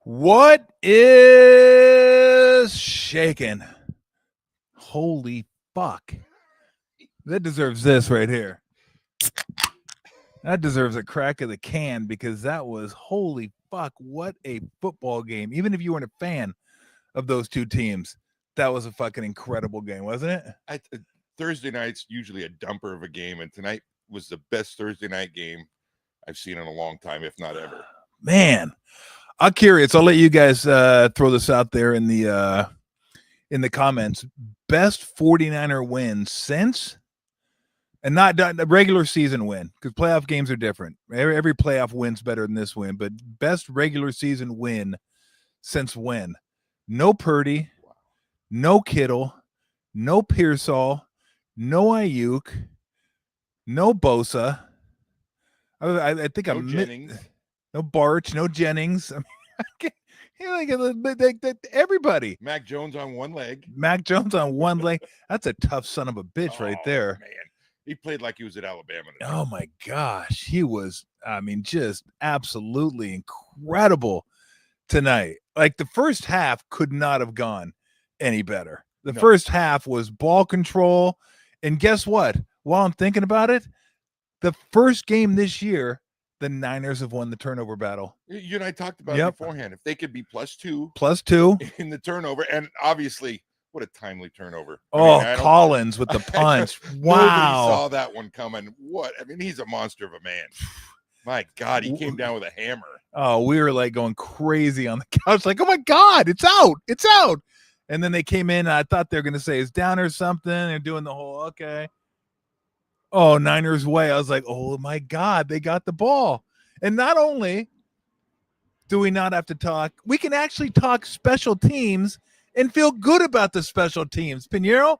What is shaking? Holy fuck. That deserves this right here. That deserves a crack of the can because that was holy fuck. What a football game. Even if you weren't a fan of those two teams, that was a fucking incredible game, wasn't it? Thursday night's usually a dumper of a game, and tonight was the best Thursday night game I've seen in a long time, if not ever. Man, I'm curious. I'll let you guys throw this out there in the comments. Best 49er win since, and not a regular season win, because playoff games are different. Every playoff win's better than this win, but best regular season win since when? No Purdy, no Kittle, no Pearsall, no Ayuk, no Bosa. I think no Jennings. No Barch, no Jennings. I mean, everybody. Mac Jones on one leg. That's a tough son of a bitch right there. Man, he played like he was at Alabama today. Oh my gosh, he was. I mean, just absolutely incredible tonight. Like the first half could not have gone any better. The first half was ball control, and guess what? While I'm thinking about it, the first game this year, the Niners have won the turnover battle. You and I talked about it beforehand. If they could be plus two in the turnover, and obviously, what a timely turnover. Collins with the punch. Wow. Nobody saw that one coming. He's a monster of a man. My God, he came down with a hammer. Oh, we were like going crazy on the couch, like, oh my God, it's out. And then they came in, and I thought they were going to say it's down or something. They're doing the whole, okay. Oh, Niners way. I was like, oh my God, they got the ball. And not only do we not have to talk, we can actually talk special teams and feel good about the special teams. Pinheiro,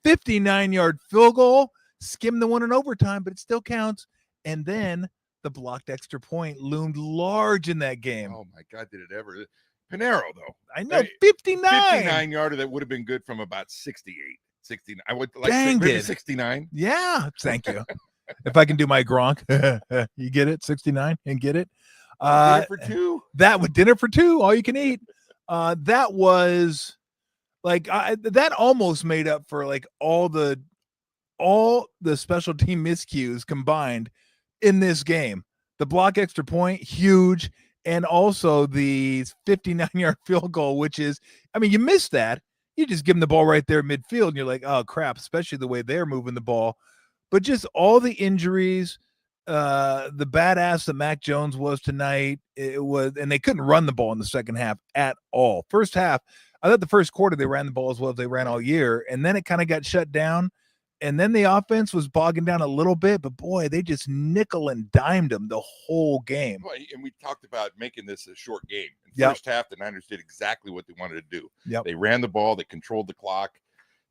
59-yard field goal, skimmed the one in overtime, but it still counts. And then the blocked extra point loomed large in that game. Oh my God, did it ever? Pinheiro, though. I know, 59. 59-yarder that would have been good from about 68. 69. I would like maybe 69. Yeah, thank you. If I can do my Gronk, you get it, 69 and get it. Dinner for two. That with dinner for two, all you can eat. That was like that almost made up for like all the special team miscues combined in this game. The block extra point, huge, and also the 59-yard field goal, which is, I mean, you missed that. You just give them the ball right there midfield, and you're like, oh, crap, especially the way they're moving the ball. But just all the injuries, the badass that Mac Jones was tonight, and they couldn't run the ball in the second half at all. First half, I thought the first quarter they ran the ball as well as they ran all year, and then it kind of got shut down. And then the offense was bogging down a little bit, but boy, they just nickel and dimed them the whole game. And we talked about making this a short game. In first half, the Niners did exactly what they wanted to do. They ran the ball, they controlled the clock.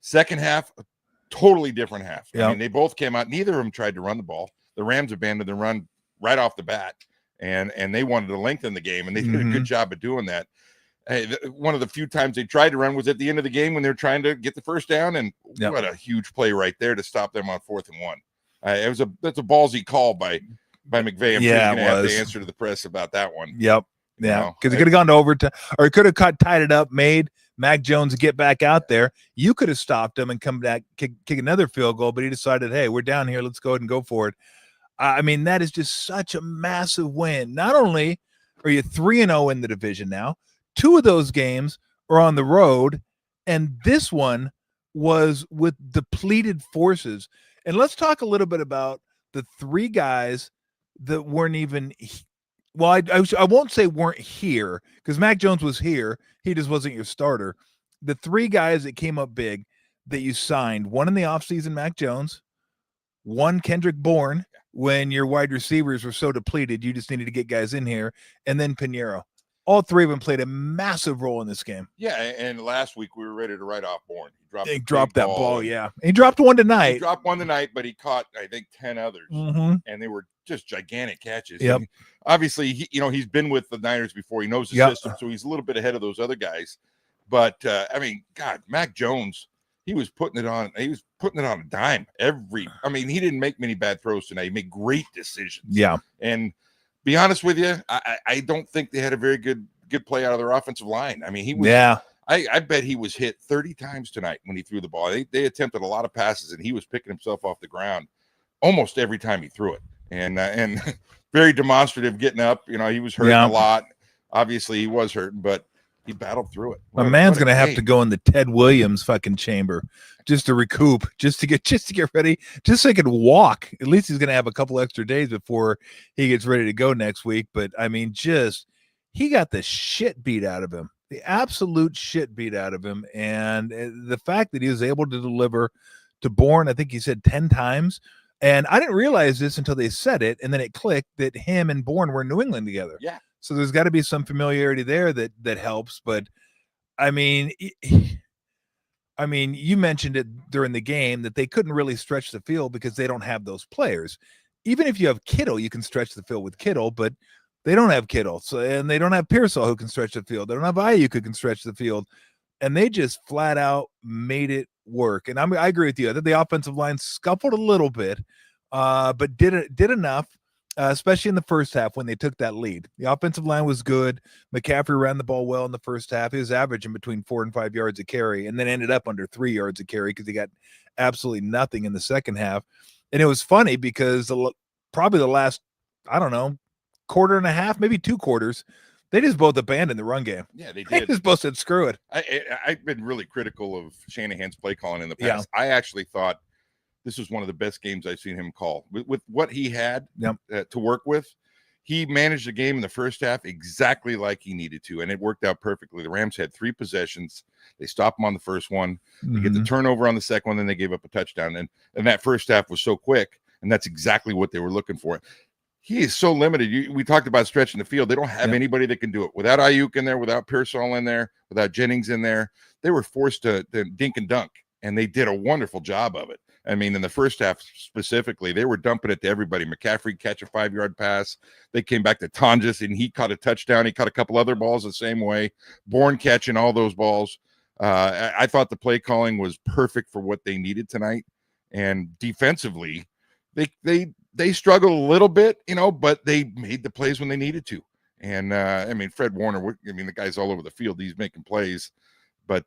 Second half, a totally different half. I mean, they both came out. Neither of them tried to run the ball. The Rams abandoned the run right off the bat, and they wanted to lengthen the game, and they did a good job of doing that. One of the few times they tried to run was at the end of the game when they were trying to get the first down, and what a huge play right there to stop them on 4th and 1. That's a ballsy call by McVay. I'm sure you're gonna have to answer to the press about that one. Because it could have gone to overtime, or it could have tied it up, made Mac Jones get back out there. You could have stopped him and come back, kick another field goal, but he decided, hey, we're down here, let's go ahead and go for it. I mean, that is just such a massive win. Not only are you 3-0 in the division now, 2 of those games are on the road, and this one was with depleted forces. And let's talk a little bit about the 3 guys that weren't even – well, I won't say weren't here because Mac Jones was here. He just wasn't your starter. The 3 guys that came up big that you signed, one in the offseason, Mac Jones, one Kendrick Bourne, when your wide receivers were so depleted, you just needed to get guys in here, and then Pinheiro. all three of them played a massive role in this game. Yeah, and last week we were ready to write off Bourne. He dropped that ball, yeah. He dropped one tonight. He dropped one tonight, but he caught, I think, 10 others, and they were just gigantic catches. Yep. And obviously, he's been with the Niners before. He knows the system, so he's a little bit ahead of those other guys. But I mean, God, Mac Jones, he was putting it on. He was putting it on a dime. He didn't make many bad throws tonight. He made great decisions. Yeah. And be honest with you, I don't think they had a very good play out of their offensive line. I mean, he was. Yeah. I bet he was hit 30 times tonight when he threw the ball. They attempted a lot of passes, and he was picking himself off the ground almost every time he threw it. And very demonstrative getting up. He was hurting a lot. Obviously, he was hurting, but he battled through it. My man's gonna have to go in the Ted Williams fucking chamber just to recoup, just to get ready, just so he can walk. At least he's gonna have a couple extra days before he gets ready to go next week. But I mean, he got the shit beat out of him. The absolute shit beat out of him. And the fact that he was able to deliver to Bourne, I think he said 10 times. And I didn't realize this until they said it. And then it clicked that him and Bourne were in New England together. Yeah. So there's got to be some familiarity there that helps. But I mean, you mentioned it during the game that they couldn't really stretch the field because they don't have those players. Even if you have Kittle, you can stretch the field with Kittle, but they don't have Kittle, and they don't have Pearsall who can stretch the field. They don't have Ayuk who can stretch the field, and they just flat out made it work. And I agree with you. I think the offensive line scuffled a little bit, but did enough, especially in the first half when they took that lead. The offensive line was good. McCaffrey ran the ball well in the first half. He was averaging between 4 and 5 yards a carry, and then ended up under 3 yards a carry because he got absolutely nothing in the second half. And it was funny because probably the last, I don't know, quarter and a half, maybe 2 quarters, they just both abandoned the run game. Yeah, they did. They just both said, screw it. I've been really critical of Shanahan's play calling in the past. Yeah. I actually thought this was one of the best games I've seen him call. With what he had to work with, he managed the game in the first half exactly like he needed to, and it worked out perfectly. The Rams had 3 possessions. They stopped him on the first one. They get the turnover on the second one, then they gave up a touchdown. And that first half was so quick, and that's exactly what they were looking for. He is so limited. We talked about stretching the field. They don't have anybody that can do it. Without Ayuk in there, without Pearsall in there, without Jennings in there, they were forced to dink and dunk, and they did a wonderful job of it. I mean, in the first half specifically, they were dumping it to everybody. McCaffrey catch a 5-yard pass. They came back to Tonjes, and he caught a touchdown. He caught a couple other balls the same way. Bourne catching all those balls. I thought the play calling was perfect for what they needed tonight. And defensively, they struggled a little bit, but they made the plays when they needed to. And Fred Warner, the guy's all over the field. He's making plays, but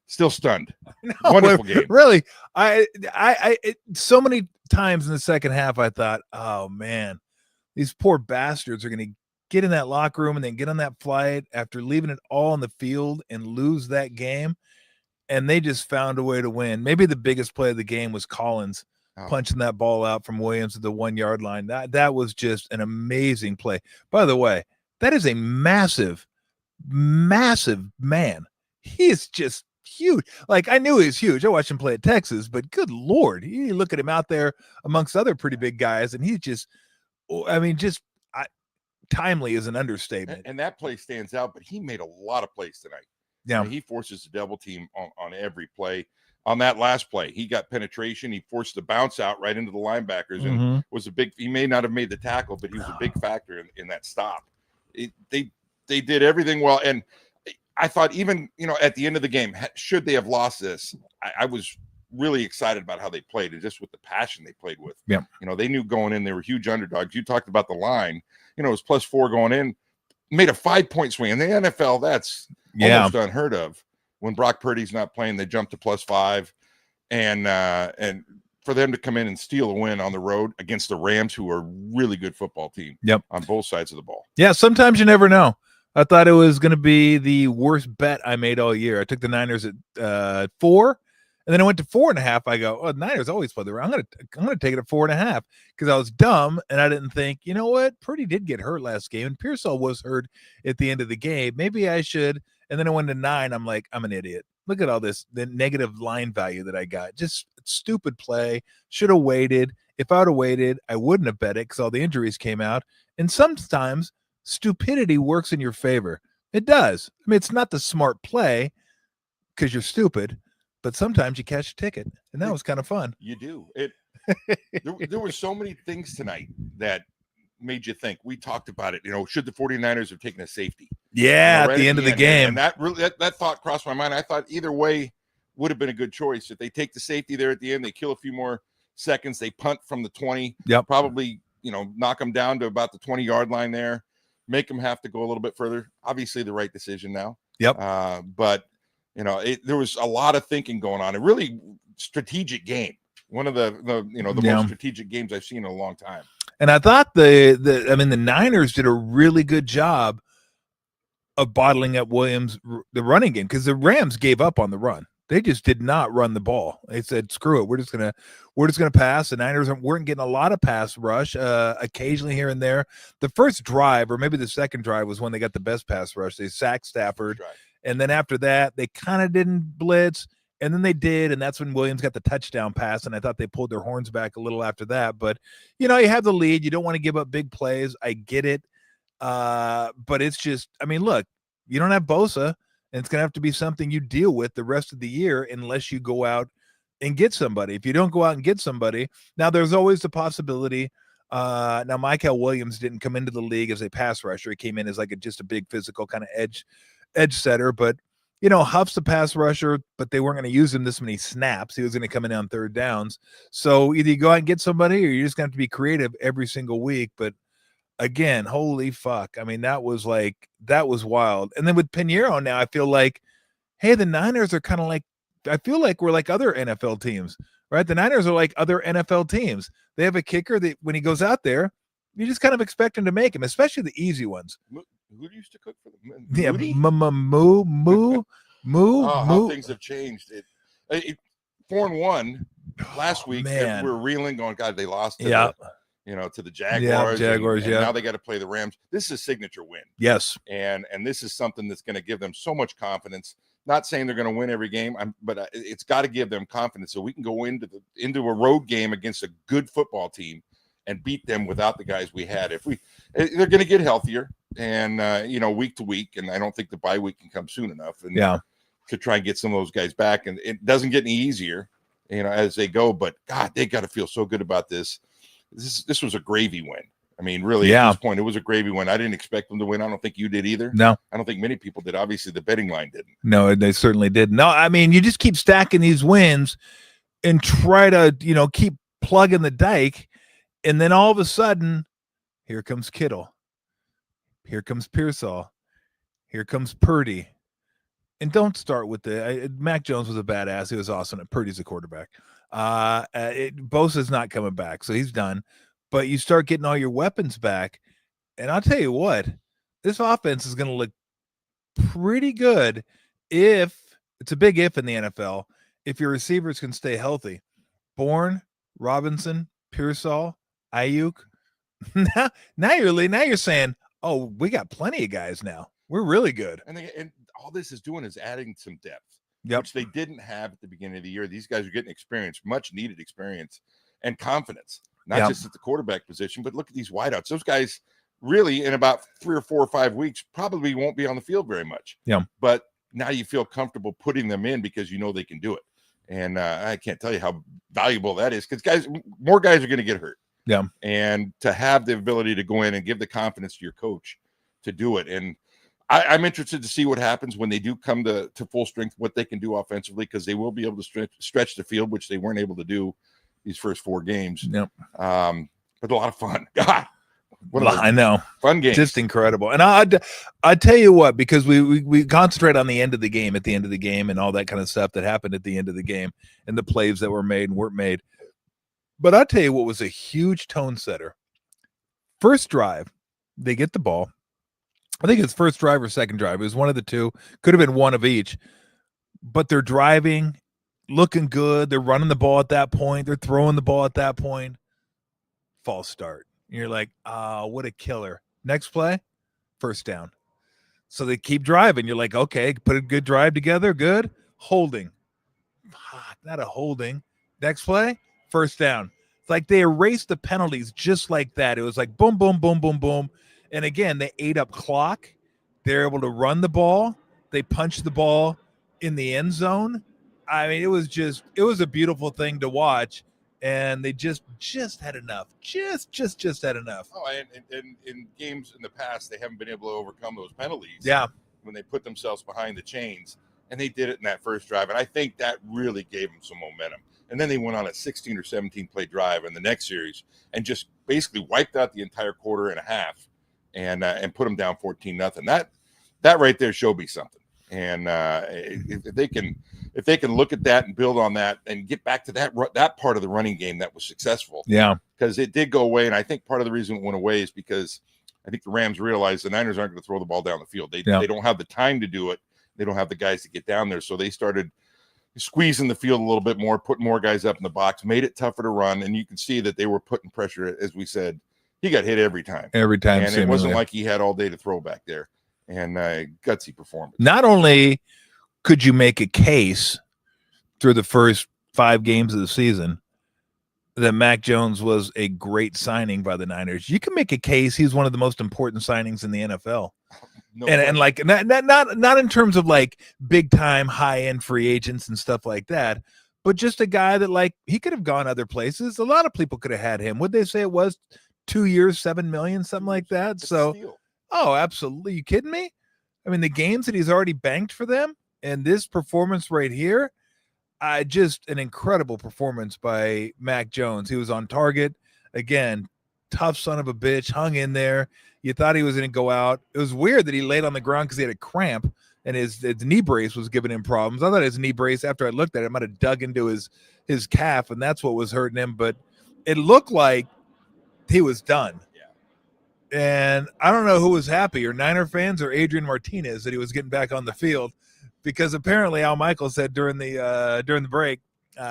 still stunned. No, wonderful game. Really, I so many times in the second half, I thought, oh man, these poor bastards are going to get in that locker room and then get on that flight after leaving it all on the field and lose that game. And they just found a way to win. Maybe the biggest play of the game was Collins punching that ball out from Williams at the 1-yard line. That was just an amazing play. By the way, that is a massive, massive man. He is just huge. Like, I knew he was huge. I watched him play at Texas, but good Lord, you look at him out there amongst other pretty big guys, and he's just, timely is an understatement. And that play stands out, but he made a lot of plays tonight. Yeah. He forces the double team on every play. On that last play, he got penetration. He forced the bounce out right into the linebackers, and he may not have made the tackle, but he was a big factor in that stop. They did everything well. And I thought even, at the end of the game, should they have lost this, I was really excited about how they played and just with the passion they played with. Yeah. They knew going in, they were huge underdogs. You talked about the line, it was +4 going in, made a 5-point swing. In the NFL, that's almost unheard of. When Brock Purdy's not playing, they jump to +5, and for them to come in and steal a win on the road against the Rams, who are a really good football team on both sides of the ball. Yeah, sometimes you never know. I thought it was going to be the worst bet I made all year. I took the Niners at 4, and then I went to 4.5. I go, oh, the Niners always play the round. I'm gonna take it at 4.5 because I was dumb and I didn't think, you know what, Purdy did get hurt last game, and Pearsall was hurt at the end of the game. Maybe I should. And then I went to 9. I'm like, I'm an idiot. Look at all this, the negative line value that I got. Just stupid play. Should have waited. If I would have waited, I wouldn't have bet it because all the injuries came out. And sometimes stupidity works in your favor. It does. I mean, it's not the smart play because you're stupid, but sometimes you catch a ticket, and that was kind of fun. You do. There were so many things tonight that made you think. We talked about it. Should the 49ers have taken a safety? Yeah, right at the end of the game. And that thought crossed my mind. I thought either way would have been a good choice. If they take the safety there at the end, they kill a few more seconds. They punt from the 20. Yep. Probably, knock them down to about the 20-yard line there. Make them have to go a little bit further. Obviously, the right decision now. Yep. But there was a lot of thinking going on. A really strategic game. One of the most strategic games I've seen in a long time. And I thought the Niners did a really good job of bottling up Williams, the running game, because the Rams gave up on the run. They just did not run the ball. They said, "Screw it, we're just gonna pass." The Niners weren't getting a lot of pass rush, occasionally here and there. The first drive, or maybe the second drive, was when they got the best pass rush. They sacked Stafford, and then after that, they kind of didn't blitz, and then they did, and that's when Williams got the touchdown pass. And I thought they pulled their horns back a little after that. But you have the lead, you don't want to give up big plays. I get it, but it's just, look, you don't have Bosa. And it's going to have to be something you deal with the rest of the year unless you go out and get somebody. If you don't go out and get somebody, now there's always the possibility. Now, Michael Williams didn't come into the league as a pass rusher. He came in as just a big physical kind of edge setter. But, Huff's a pass rusher, but they weren't going to use him this many snaps. He was going to come in on third downs. So either you go out and get somebody or you're just going to have to be creative every single week. But again, holy fuck. That was wild. And then with Pinheiro now, I feel like, hey, the Niners are kind of I feel like we're like other NFL teams, right? The Niners are like other NFL teams. They have a kicker that when he goes out there, you just kind of expect him to make him, especially the easy ones. Who used to cook for them? Yeah, moo. How things have changed. 4-1 last week. Man. We were reeling, going, God, they lost to the Jaguars. And now they got to play the Rams. This is a signature win. Yes. And this is something that's going to give them so much confidence. Not saying they're going to win every game, but it's got to give them confidence so we can go into a road game against a good football team and beat them without the guys we had. They're going to get healthier and week to week, and I don't think the bye week can come soon enough. And to try and get some of those guys back, and it doesn't get any easier, as they go. But God, they got to feel so good about this. This was a gravy win. Really, at this point, it was a gravy win. I didn't expect them to win. I don't think you did either. No. I don't think many people did. Obviously, the betting line didn't. No, they certainly did. No, you just keep stacking these wins and try to, keep plugging the dike. And then all of a sudden, here comes Kittle. Here comes Pearsall. Here comes Purdy. And don't start with Mac Jones was a badass. He was awesome. Purdy's a quarterback. Bosa's not coming back, so he's done. But you start getting all your weapons back, and I'll tell you what, this offense is going to look pretty good if it's a big if in the NFL. If your receivers can stay healthy, Bourne, Robinson, Pearsall, Ayuk. now you're saying, oh, we got plenty of guys now. We're really good, and all this is doing is adding some depth. Yep. Which they didn't have at the beginning of the year. These guys are getting experience, much needed experience and confidence, not just at the quarterback position, but look at these wideouts. Those guys really in about 3 or 4 or 5 weeks probably won't be on the field very much. Yeah. But now you feel comfortable putting them in because they can do it. And I can't tell you how valuable that is because more guys are going to get hurt. Yeah. And to have the ability to go in and give the confidence to your coach to do it. And I'm interested to see what happens when they do come to full strength, what they can do offensively, because they will be able to stretch the field, which they weren't able to do these first 4 games. Yep. But a lot of fun. God, I know. Fun game. Just incredible. And I tell you what, because we concentrate on the end of the game, at the end of the game, and all that kind of stuff that happened at the end of the game and the plays that were made and weren't made. But I'll tell you what was a huge tone setter. First drive, they get the ball. I think it's first drive or second drive. It was one of the two. Could have been one of each. But they're driving, looking good. They're running the ball at that point. They're throwing the ball at that point. False start. And you're like, what a killer. Next play, first down. So they keep driving. You're like, okay, put a good drive together. Good. Holding. Not a holding. Next play, first down. It's like they erased the penalties just like that. It was like boom, boom, boom, boom, boom. And again, they ate up clock. They're able to run the ball. They punched the ball in the end zone. I mean, it was a beautiful thing to watch. And they just had enough. Just had enough. Oh, and in games in the past, they haven't been able to overcome those penalties. Yeah. When they put themselves behind the chains, and they did it in that first drive. And I think that really gave them some momentum. And then they went on a 16 or 17 play drive in the next series and just basically wiped out the entire quarter and a half and put them down 14-0. That right there showed me something. And if they can look at that and build on that and get back to that part of the running game that was successful. Yeah. Because it did go away. And I think part of the reason it went away is because I think the Rams realized the Niners aren't going to throw the ball down the field. They don't have the time to do it. They don't have the guys to get down there. So they started squeezing the field a little bit more, putting more guys up in the box, made it tougher to run. And you can see that they were putting pressure. As we said, he got hit every time. And seemingly. It wasn't like he had all day to throw back there. And gutsy performance. Not only could you make a case through the first 5 games of the season that Mac Jones was a great signing by the Niners, you can make a case he's one of the most important signings in the NFL. No, and like not in terms of like big time high end free agents and stuff like that, but just a guy that like he could have gone other places. A lot of people could have had him. Would they say it was 2 years, $7 million, something like that? It's so, oh, absolutely. You kidding me? I mean, the games that he's already banked for them and this performance right here, just an incredible performance by Mac Jones. He was on target again. Tough son of a bitch, hung in there. You thought he was going to go out. It was weird that he laid on the ground because he had a cramp and his knee brace was giving him problems. I thought his knee brace, after I looked at it, might have dug into his calf, and that's what was hurting him. But it looked like he was done. Yeah. And I don't know who was happier, Niner fans or Adrian Martinez, that he was getting back on the field, because apparently Al Michaels said during the break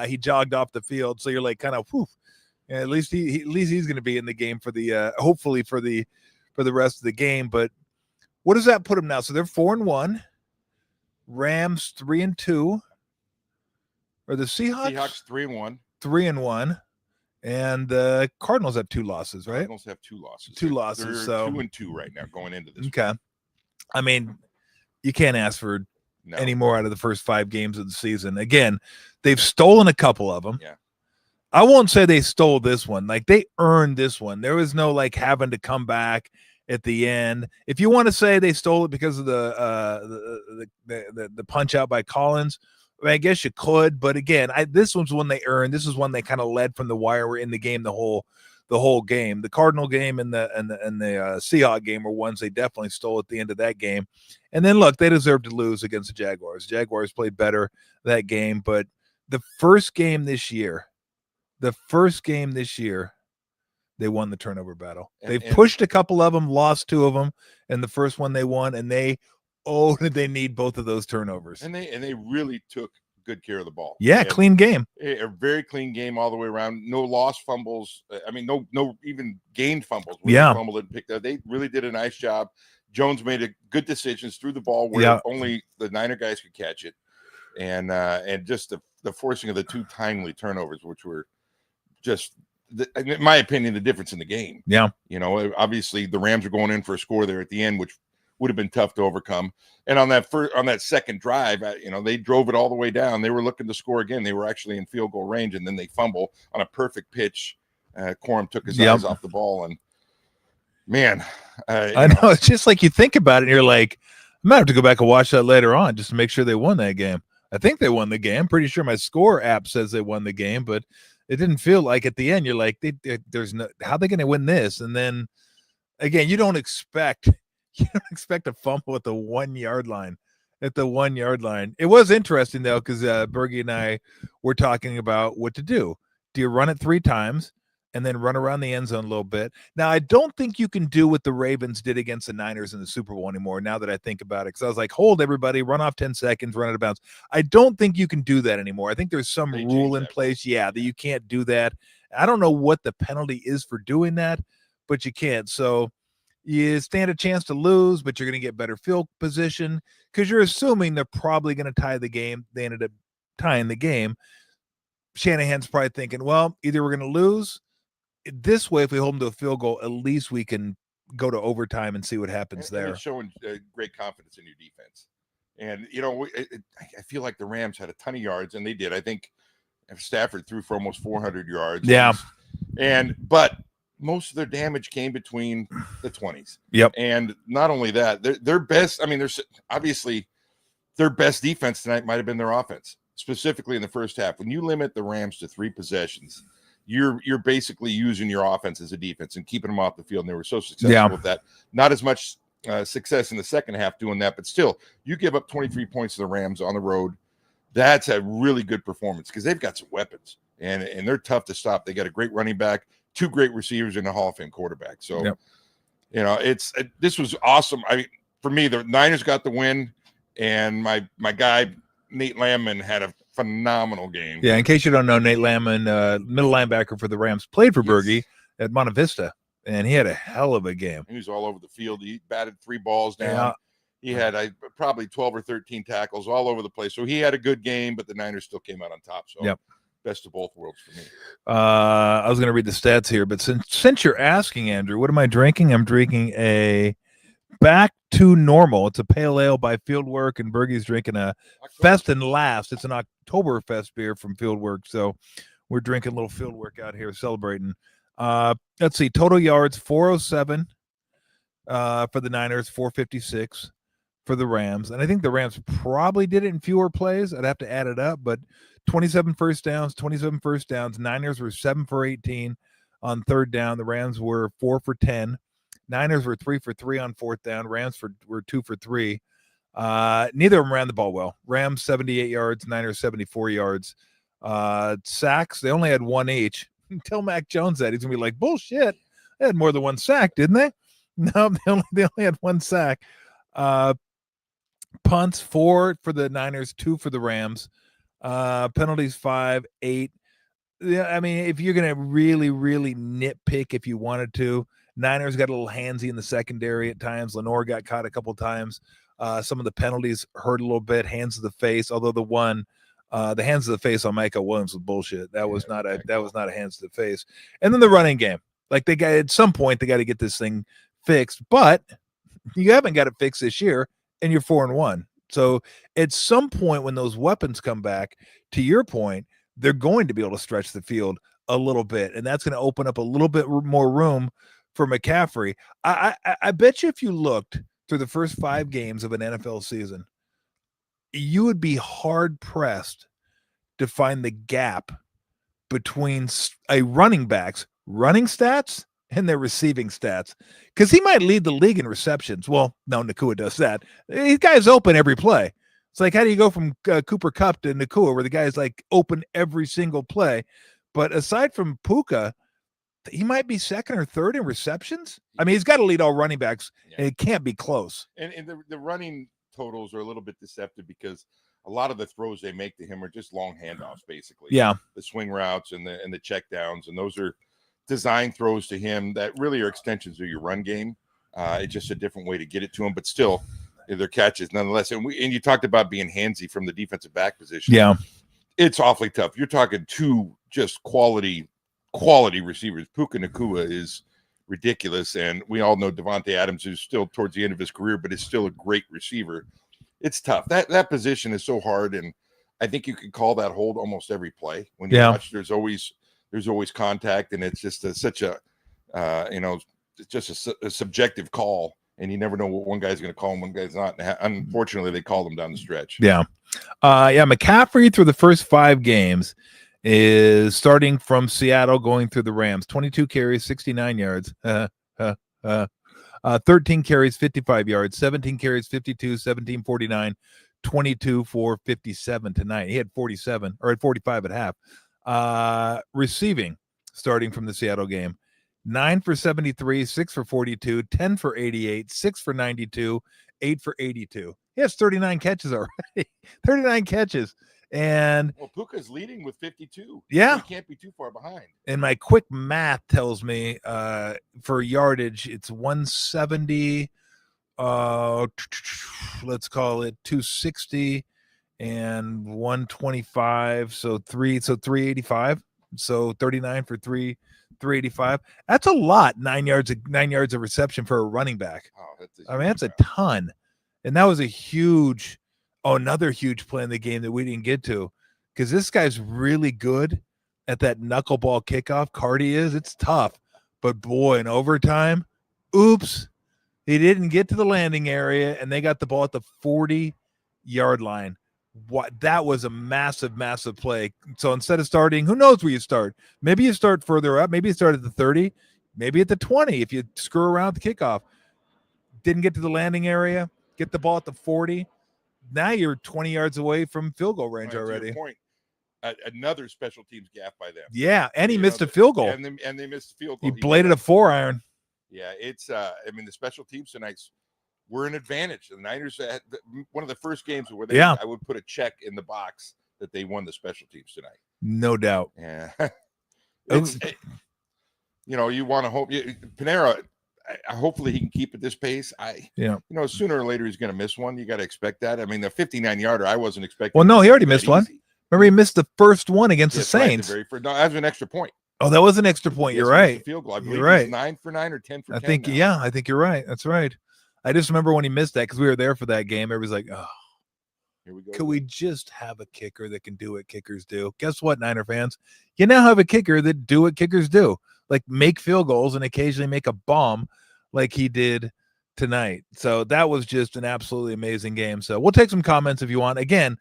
he jogged off the field. So you're like kind of, whew. And at least he's going to be in the game for the hopefully for the rest of the game. But what does that put them now? So they're 4-1. Rams 3-2. Or the Seahawks 3-1. 3-1. And the Cardinals have 2 losses, right? Cardinals have 2 losses. They're so 2-2 right now going into this. Okay. Week. I mean, you can't ask for any more out of the first 5 games of the season. Again, they've stolen a couple of them. Yeah. I won't say they stole this one. Like, they earned this one. There was no like having to come back at the end. If you want to say they stole it because of the punch out by Collins, I mean, I guess you could. But again, this one's one they earned. This is one they kind of led from the wire. Were in the game the whole game. The Cardinal game and the Seahawks game were ones they definitely stole at the end of that game. And then look, they deserved to lose against the Jaguars. Jaguars played better that game, but the first game this year, they won the turnover battle. They pushed a couple of them, lost 2 of them, and the first one they won, and they need both of those turnovers. And they really took good care of the ball. Yeah, clean game. A very clean game all the way around. No lost fumbles. I mean, no even gained fumbles. Yeah. Fumbled and picked up. They really did a nice job. Jones made good decisions, threw the ball where only the Niner guys could catch it. And just the forcing of the 2 timely turnovers, which were just, in my opinion, the difference in the game. Yeah. You know, obviously the Rams are going in for a score there at the end, which would have been tough to overcome. And on that second drive, they drove it all the way down. They were looking to score again. They were actually in field goal range, and then they fumble on a perfect pitch. Corum took his eyes off the ball, and man, I know. It's just like you think about it, and you're like, I might have to go back and watch that later on just to make sure they won that game. I think they won the game. I'm pretty sure my score app says they won the game, but it didn't feel like at the end. You're like, there's no, how are they going to win this? And then again, you don't expect a fumble at the 1 yard line. At the 1 yard line, it was interesting though, because Bergie and I were talking about what to do. Do you run it 3 times and then run around the end zone a little bit? Now, I don't think you can do what the Ravens did against the Niners in the Super Bowl anymore, now that I think about it, because I was like, hold everybody, run off 10 seconds, run out of bounds. I don't think you can do that anymore. I think there's some rule in place, that you can't do that. I don't know what the penalty is for doing that, but you can't. So you stand a chance to lose, but you're going to get better field position because you're assuming they're probably going to tie the game. They ended up tying the game. Shanahan's probably thinking, well, either we're going to lose this way. If we hold them to a field goal, at least we can go to overtime and see what happens there. It's showing great confidence in your defense. And, I feel like the Rams had a ton of yards, and they did. I think Stafford threw for almost 400 yards. Yeah. But most of their damage came between the 20s. Yep. And not only that, their best, there's obviously their best defense tonight might have been their offense, specifically in the first half. When you limit the Rams to 3 possessions, you're basically using your offense as a defense and keeping them off the field. And they were so successful with that. Not as much success in the second half doing that, but still, you give up 23 points to the Rams on the road. That's a really good performance because they've got some weapons and they're tough to stop. They got a great running back, 2 great receivers, and a Hall of Fame quarterback. So, this was awesome. For me, the Niners got the win, and my guy Nate Landman had a phenomenal game. Yeah, in case you don't know, Nate Landman, middle linebacker for the Rams, played for Berge at Monte Vista, and he had a hell of a game. He was all over the field. He batted 3 balls down. Yeah. He had probably 12 or 13 tackles all over the place. So he had a good game, but the Niners still came out on top. So best of both worlds for me. I was going to read the stats here, but since you're asking, Andrew, what am I drinking? I'm drinking a Back to Normal. It's a pale ale by Fieldwork, and Bergie's drinking a Fest and Last. It's an Oktoberfest beer from Fieldwork. So we're drinking a little Fieldwork out here celebrating. Let's see, total yards 407 for the Niners, 456 for the Rams. And I think the Rams probably did it in fewer plays. I'd have to add it up, but 27 first downs. Niners were 7 for 18 on third down. The Rams were 4 for 10. Niners were 3 for 3 on fourth down. Rams were 2 for 3. Neither of them ran the ball well. Rams 78 yards, Niners 74 yards. Sacks, they only had 1 each. Tell Mac Jones that. He's going to be like, bullshit. They had more than 1 sack, didn't they? No, they only had 1 sack. Punts 4 for the Niners, 2 for the Rams. Penalties 5, 8. Yeah, if you're going to really, really nitpick if you wanted to, Niners got a little handsy in the secondary at times. Lenore got caught a couple times. Some of the penalties hurt a little bit. Hands to the face, although the hands to the face on Micah Williams was bullshit. That was not a hands to the face. And then the running game. Like at some point they got to get this thing fixed, but you haven't got it fixed this year, and you're 4-1. So at some point when those weapons come back, to your point, they're going to be able to stretch the field a little bit, and that's going to open up a little bit more room for McCaffrey. I bet you if you looked through the first 5 games of an NFL season, you would be hard-pressed to find the gap between a running back's running stats and their receiving stats, because he might lead the league in receptions. Well, no, Nakua does that. These guys open every play. It's like, how do you go from Cooper Kupp to Nakua, where the guy's like open every single play? But aside from Puka, he might be second or third in receptions. He's got to lead all running backs, and it can't be close. And the running totals are a little bit deceptive because a lot of the throws they make to him are just long handoffs, basically. Yeah, the swing routes and the check downs, and those are design throws to him that really are extensions of your run game. It's just a different way to get it to him, but still, they're catches nonetheless. And you talked about being handsy from the defensive back position. Yeah, it's awfully tough. You're talking 2 just quality receivers. Puka Nakua is ridiculous, and we all know Devontae Adams is still towards the end of his career, but is still a great receiver. It's tough. That position is so hard, and I think you could call that hold almost every play. When you watch, there's always contact, and it's just such a it's just a subjective call, and you never know what one guy's going to call and one guy's not. Unfortunately, they call them down the stretch. Yeah. McCaffrey through the first 5 games is starting from Seattle going through the Rams. 22 carries, 69 yards. 13 carries, 55 yards. 17 carries, 52, 17, 49, 22 for 57 tonight. He had 47 or had 45 at half. Receiving starting from the Seattle game. 9 for 73, 6 for 42, 10 for 88, 6 for 92, 8 for 82. He has 39 catches already. 39 catches. And Puka's leading with 52. Yeah, so he can't be too far behind. And my quick math tells me for yardage, it's 170. Let's call it 260 and 125. So 385. So 39 for 385. That's a lot. 9 yards of reception for a running back. Oh, that's a ton. And that was another huge play in the game that we didn't get to, because this guy's really good at that knuckleball kickoff. Cardi is. It's tough. But boy, in overtime, oops, he didn't get to the landing area, and they got the ball at the 40-yard line. What, that was a massive play. So instead of starting, who knows where you start? Maybe you start further up. Maybe you start at the 30, maybe at the 20 if you screw around the kickoff. Didn't get to the landing area, get the ball at the 40. Now you're 20 yards away from field goal range already. To your point, another special teams gaffe by them. Yeah, and he missed a field goal. And they missed a field goal. He bladed a 4-iron. Yeah, it's the special teams tonight were an advantage. The Niners had one of the first games where I would put a check in the box that they won the special teams tonight. No doubt. Yeah. You want to hope Panera, hopefully he can keep at this pace. Sooner or later he's going to miss one. You got to expect that. I mean, the 59-yarder, I wasn't expecting. Well, no, he already missed one. Remember, he missed the first one against the Saints. Right, no, that was an extra point. Oh, that was an extra point. You're right. Field goal. I believe you're right. 9 for 9 or 10 for 10. I think you're right. That's right. I just remember when he missed that, because we were there for that game. Everybody's like, oh, here we go. Could we just have a kicker that can do what kickers do? Guess what, Niner fans? You now have a kicker that do what kickers do, like make field goals and occasionally make a bomb like he did tonight. So that was just an absolutely amazing game. So we'll take some comments if you want. Again,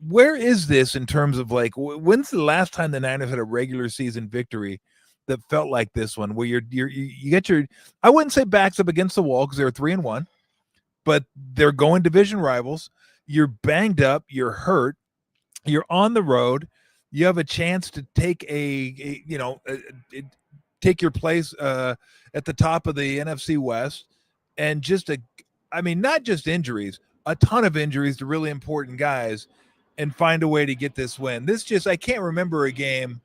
where is this in terms of like, when's the last time the Niners had a regular season victory that felt like this one, where you get your, I wouldn't say backs up against the wall, because they're 3-1, but they're going division rivals. You're banged up, you're hurt, you're on the road, you have a chance to take take your place at the top of the NFC West, and not just injuries, a ton of injuries to really important guys, and find a way to get this win. I can't remember a game.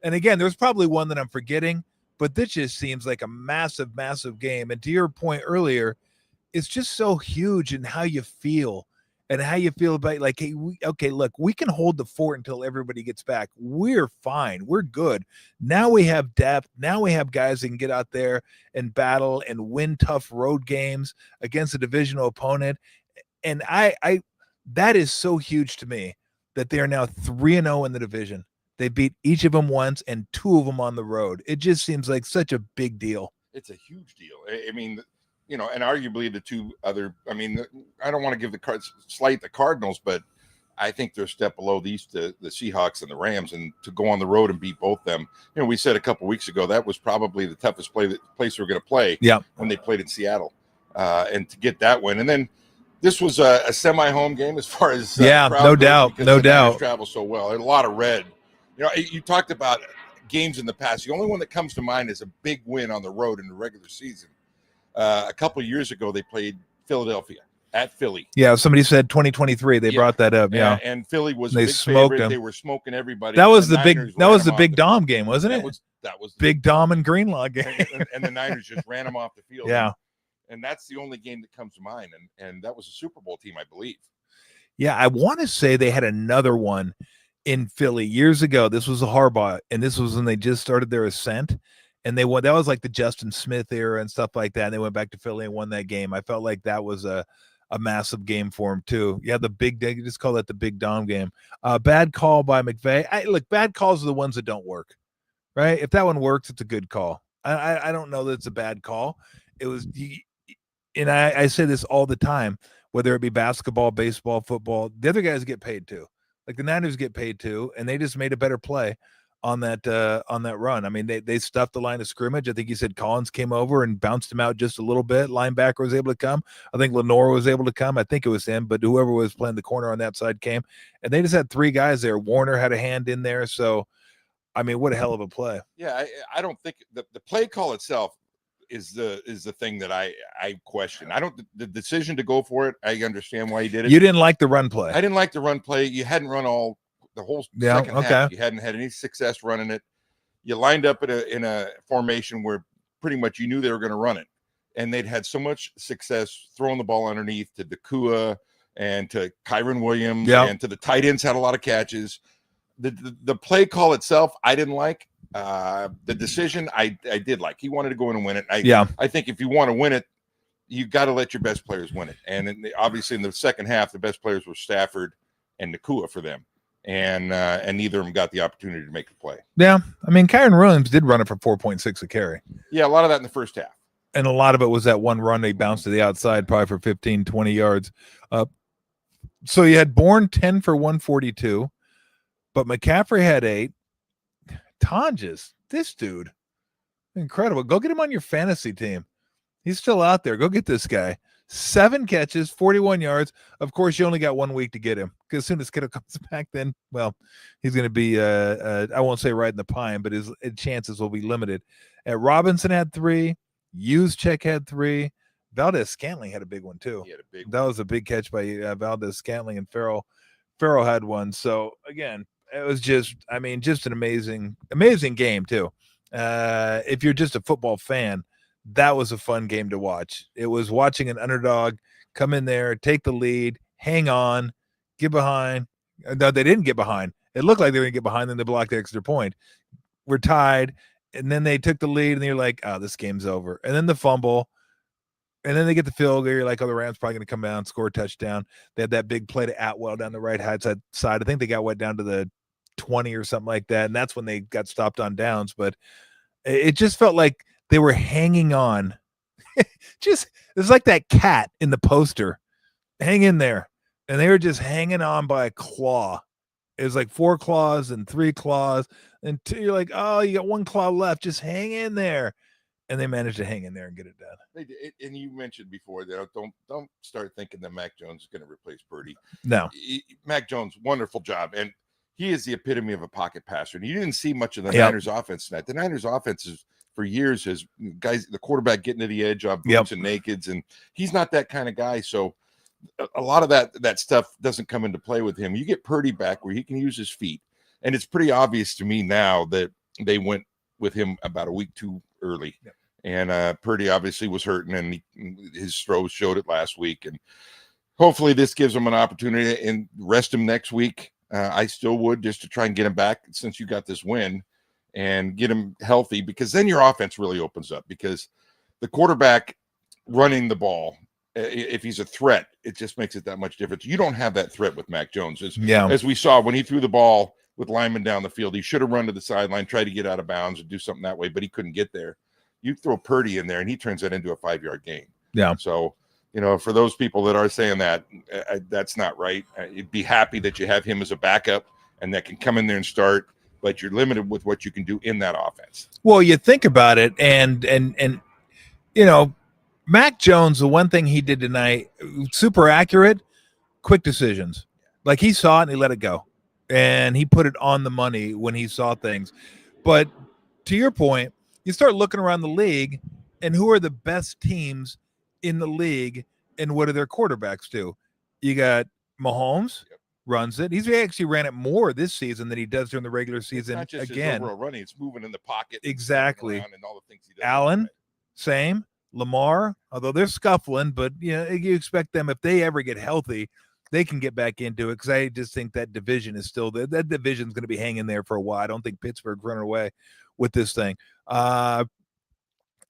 And again, there's probably one that I'm forgetting, but this just seems like a massive game. And to your point earlier, it's just so huge in how you feel about, like, hey, look, we can hold the fort until everybody gets back. We're fine. We're good. Now we have depth. Now we have guys that can get out there and battle and win tough road games against a divisional opponent. And that is so huge to me, that they are now 3-0 in the division. They beat each of them once, and 2 of them on the road. It just seems like such a big deal. It's a huge deal. I mean, and arguably the 2 other, I don't want to give the Cardinals, but I think they're a step below the Seahawks and the Rams, and to go on the road and beat both them. We said a couple of weeks ago, that was probably the toughest place we were going to play when they played in Seattle. And to get that win. And then this was a semi-home game as far as no doubt. Travel so well. There's a lot of red. You talked about games in the past. The only one that comes to mind is a big win on the road in the regular season. A couple of years ago, they played Philadelphia at Philly. Yeah, somebody said 2023. They brought that up. Yeah, and Philly was they smoked them. They were smoking everybody. That was the big Dom game, wasn't it? That was big Dom and Greenlaw game. and the Niners just ran them off the field. Yeah, and that's the only game that comes to mind. And that was a Super Bowl team, I believe. Yeah, I want to say they had another one in Philly years ago. This was a Harbaugh, and this was when they just started their ascent, and they won. That was like the Justin Smith era and stuff like that. And they went back to Philly and won that game. I felt like that was a massive game for him too. Yeah, they just call that the big Dom game. Bad call by McVay. Look, bad calls are the ones that don't work, right? If that one works, it's a good call. I don't know that it's a bad call. It was, and I say this all the time, whether it be basketball, baseball, football, the other guys get paid too. Like the Niners get paid too, and they just made a better play on that run. I mean, they stuffed the line of scrimmage. I think he said Collins came over and bounced him out just a little bit. Linebacker was able to come. I think Lenore was able to come. I think it was him, but whoever was playing the corner on that side came, and they just had 3 guys there. Warner had a hand in there. So, I mean, what a hell of a play. Yeah, I don't think the play call itself is the thing that I question. The decision to go for it, I understand why he did it. You didn't like the run play. I didn't like the run play. You hadn't run the whole second half. You hadn't had any success running it. You lined up in a formation where pretty much you knew they were going to run it, and they'd had so much success throwing the ball underneath to Nakua and to Kyron Williams and to the tight ends, had a lot of catches. The play call itself, I didn't like. The decision I did like. He wanted to go in and win it. I think if you want to win it, you got to let your best players win it. And obviously in the second half, the best players were Stafford and Nakua for them. And neither of them got the opportunity to make a play. Yeah. I mean, Kyron Williams did run it for 4.6 a carry. Yeah, a lot of that in the first half. And a lot of it was that one run they bounced to the outside, probably for 15, 20 yards. So you had Bourne 10 for 142, but McCaffrey had 8. Tonjes, this dude, incredible. Go get him on your fantasy team. He's still out there. Go get this guy. 7 catches, 41 yards. Of course, you only got 1 week to get him because as soon as Kittle comes back, then, well, he's going to be, I won't say right in the pine, but his chances will be limited. Robinson had 3. Juszczyk had 3. Valdez-Scantling had a big one, too. That was a big catch by Valdez-Scantling, and Farrell had one. So, again, it was just an amazing game, too. If you're just a football fan, that was a fun game to watch. It was watching an underdog come in there, take the lead, hang on, get behind. No, they didn't get behind. It looked like they were going to get behind, then they blocked the extra point. We're tied, and then they took the lead, and you're like, oh, this game's over. And then the fumble, and then they get the field goal. You're like, oh, the Rams probably going to come down, score a touchdown. They had that big play to Atwell down the right side. I think they got down to the 20 or something like that, and that's when they got stopped on downs. But it just felt like they were hanging on. It's like that cat in the poster. Hang in there. And they were just hanging on by a claw. It was like 4 claws and 3 claws. And you're like, oh, you got 1 claw left. Just hang in there. And they managed to hang in there and get it done. They did. And you mentioned before that don't start thinking that Mac Jones is going to replace Purdy. No. Mac Jones, wonderful job. And he is the epitome of a pocket passer. And you didn't see much of the Niners offense tonight. The Niners offense is, for years, as guys, the quarterback getting to the edge of boots and nakeds, and he's not that kind of guy. So a lot of that stuff doesn't come into play with him. You get Purdy back where he can use his feet, and it's pretty obvious to me now that they went with him about a week too early. And Purdy obviously was hurting, and his throws showed it last week. And hopefully this gives him an opportunity and rest him next week. I still would, just to try and get him back since you got this win, and get him healthy, because then your offense really opens up, because the quarterback running the ball, if he's a threat, it just makes it that much different. You don't have that threat with Mac Jones. As we saw when he threw the ball with linemen down the field, he should have run to the sideline, tried to get out of bounds and do something that way, but he couldn't get there. You throw Purdy in there and he turns that into a 5-yard gain. Yeah. So, for those people that are saying that, that's not right. You'd be happy that you have him as a backup and that can come in there and start, but you're limited with what you can do in that offense. Well, you think about it, and Mac Jones, the one thing he did tonight, super accurate, quick decisions. Like, he saw it and he let it go, and he put it on the money when he saw things. But to your point, you start looking around the league, and who are the best teams in the league, and what do their quarterbacks do? You got Mahomes. Runs it. He's actually ran it more this season than he does during the regular season. It's not just again. His overall running, it's moving in the pocket. Exactly. And all the things he does. Allen, same. Lamar, although they're scuffling, but you expect them, if they ever get healthy, they can get back into it, because I just think that division is still there. That division's going to be hanging there for a while. I don't think Pittsburgh's running away with this thing. Who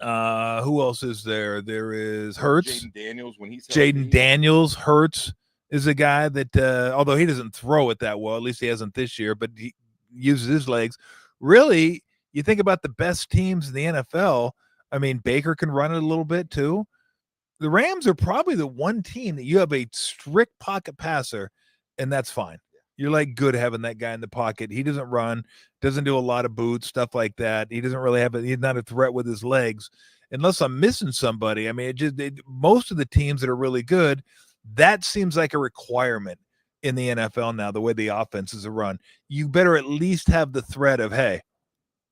else is there? There is Hurts. Jaden Daniels, when he's Jaden Daniels, Hurts is a guy that, although he doesn't throw it that well, at least he hasn't this year, but he uses his legs. Really, you think about the best teams in the NFL. I mean, Baker can run it a little bit too. The Rams are probably the one team that you have a strict pocket passer, and that's fine. You're like good having that guy in the pocket. He doesn't run, doesn't do a lot of boots, stuff like that. He doesn't really he's not a threat with his legs, unless I'm missing somebody. I mean, most of the teams that are really good, that seems like a requirement in the NFL now, the way the offenses are run. You better at least have the threat of, hey,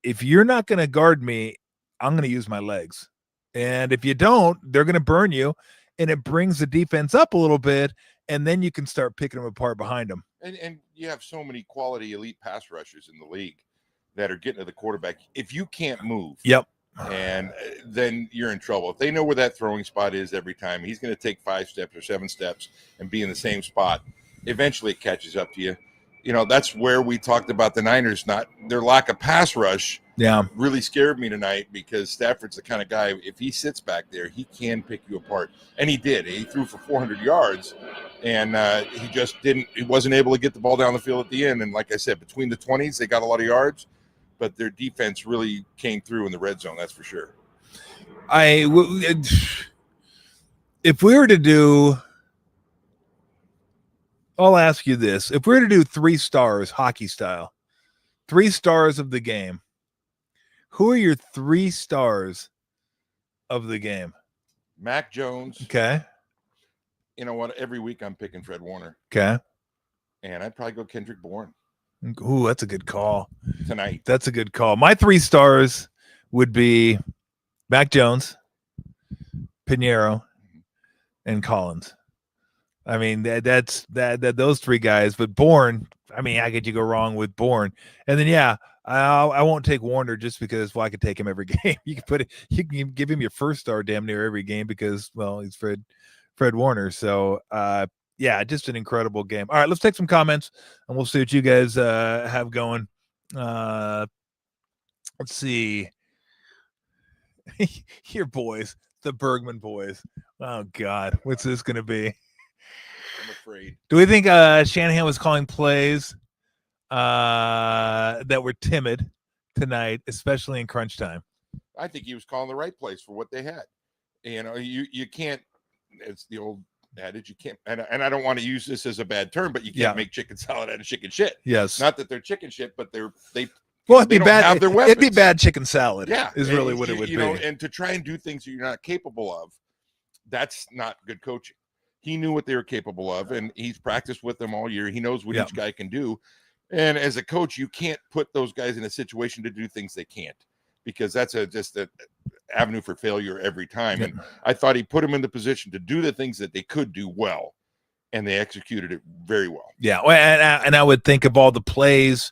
if you're not going to guard me, I'm going to use my legs. And if you don't, they're going to burn you, and it brings the defense up a little bit, and then you can start picking them apart behind them. And you have so many quality elite pass rushers in the league that are getting to the quarterback. If you can't move, and then you're in trouble. If they know where that throwing spot is every time, he's going to take 5 steps or 7 steps and be in the same spot. Eventually it catches up to you. That's where we talked about the Niners, not their lack of pass rush, really scared me tonight, because Stafford's the kind of guy, if he sits back there, he can pick you apart. And he did. He threw for 400 yards, and he wasn't able to get the ball down the field at the end. And like I said, between the 20s, they got a lot of yards, but their defense really came through in the red zone. That's for sure. If we were to do, I'll ask you this. If we were to do 3 stars, hockey style, 3 stars of the game, who are your 3 stars of the game? Mac Jones. Okay. You know what? Every week I'm picking Fred Warner. Okay. And I'd probably go Kendrick Bourne. Ooh, that's a good call. Tonight. That's a good call. My 3 stars would be Mac Jones, Pinheiro, and Collins. I mean, that's those 3 guys. But Bourne, I mean, how could you go wrong with Bourne? And then, I won't take Warner just because, I could take him every game. You can give him your first star damn near every game because, he's Fred Warner. So, just an incredible game. All right, let's take some comments and we'll see what you guys have going. Let's see. Your boys, the Bergman boys. Oh God, what's this going to be? I'm afraid. Do we think Shanahan was calling plays that were timid tonight, especially in crunch time? I think he was calling the right plays for what they had. You know, you can't. It's the old adage. You can't, and I don't want to use this as a bad term, but you can't make chicken salad out of chicken shit. Yes. Not that they're chicken shit, but they. Well, it'd be bad. Have their it'd be bad chicken salad. Yeah, is really what it would be. And to try and do things that you're not capable of, that's not good coaching. He knew what they were capable of, and he's practiced with them all year. He knows what each guy can do. And as a coach, you can't put those guys in a situation to do things they can't, because that's just an avenue for failure every time. And I thought he put them in the position to do the things that they could do well, and they executed it very well. Yeah, and I would think of all the plays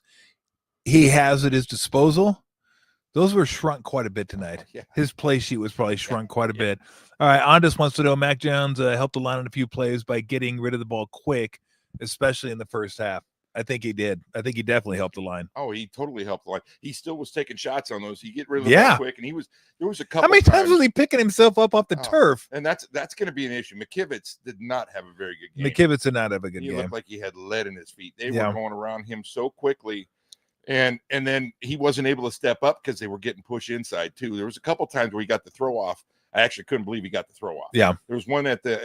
he has at his disposal. Those were shrunk quite a bit tonight. His play sheet was probably shrunk quite a bit. All right, Andres wants to know, Mac Jones helped the line on a few plays by getting rid of the ball quick, especially in the first half. I think he did. I think he definitely helped the line. Oh, he totally helped the line. He still was taking shots on those. He get rid of the ball quick, and there was a couple. How many times was he picking himself up off the turf? And that's going to be an issue. McKivitz did not have a very good game. McKivitz did not have a good game. He looked like he had lead in his feet. They were going around him so quickly. And then he wasn't able to step up because they were getting pushed inside too. There was a couple times where he got the throw off. I actually couldn't believe he got the throw off. Yeah. There was one I think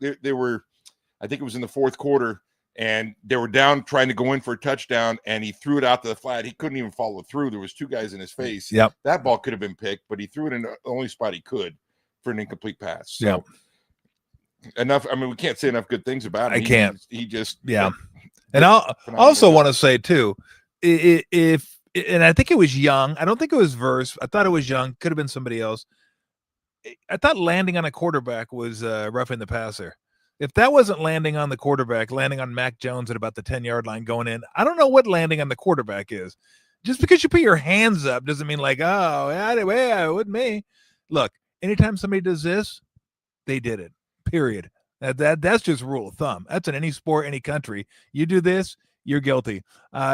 it was in the fourth quarter, and they were down trying to go in for a touchdown, and he threw it out to the flat. He couldn't even follow through. There was 2 guys in his face. Yep. That ball could have been picked, but he threw it in the only spot he could for an incomplete pass. So enough. I mean, we can't say enough good things about him. I can't. He just And I also want to say too, and I think it was Young. I don't think it was Verse. I thought it was Young. Could have been somebody else. I thought landing on a quarterback was roughing the passer. If that wasn't landing on the quarterback, landing on Mac Jones at about the 10-yard line going in, I don't know what landing on the quarterback is. Just because you put your hands up doesn't mean like, oh, yeah, it wasn't me. Look, anytime somebody does this, they did it, period. That's just rule of thumb. That's in any sport, any country. You do this, you're guilty.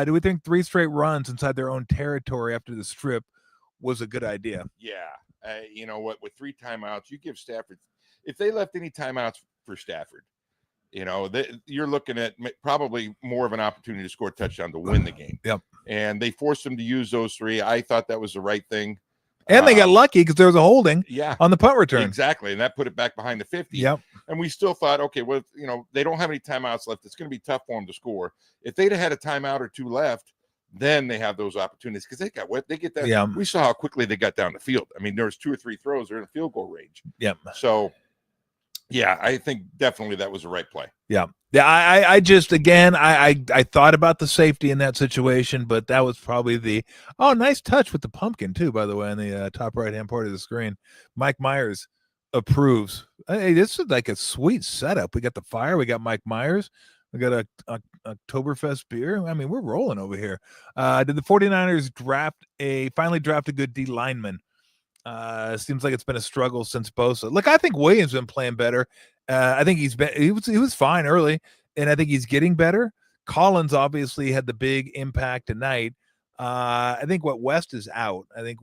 Do we think 3 straight runs inside their own territory after the strip was a good idea? Yeah. You know what? With 3 timeouts, you give Stafford – if they left any timeouts for Stafford, you're looking at probably more of an opportunity to score a touchdown to win the game. Yep. And they forced him to use those 3. I thought that was the right thing. And they got lucky because there was a holding on the punt return. Exactly. And that put it back behind the 50. Yep. And we still thought, okay, well, they don't have any timeouts left. It's going to be tough for them to score. If they'd have had a timeout or 2 left, then they have those opportunities because they get that. Yeah. We saw how quickly they got down the field. I mean, there was 2 or 3 throws. They're in the field goal range. Yep. So, yeah, I think definitely that was the right play. Yeah. Yeah. I just, again, I thought about the safety in that situation, but that was probably nice touch with the pumpkin too, by the way, in the top right-hand part of the screen. Mike Myers approves. Hey, this is like a sweet setup. We got the fire. We got Mike Myers. We got a Oktoberfest beer. I mean, we're rolling over here. Did the 49ers finally draft a good D lineman? Seems like it's been a struggle since Bosa. Look, I think Williams been playing better. I think he was fine early, and I think he's getting better. Collins obviously had the big impact tonight. I think West is out. I think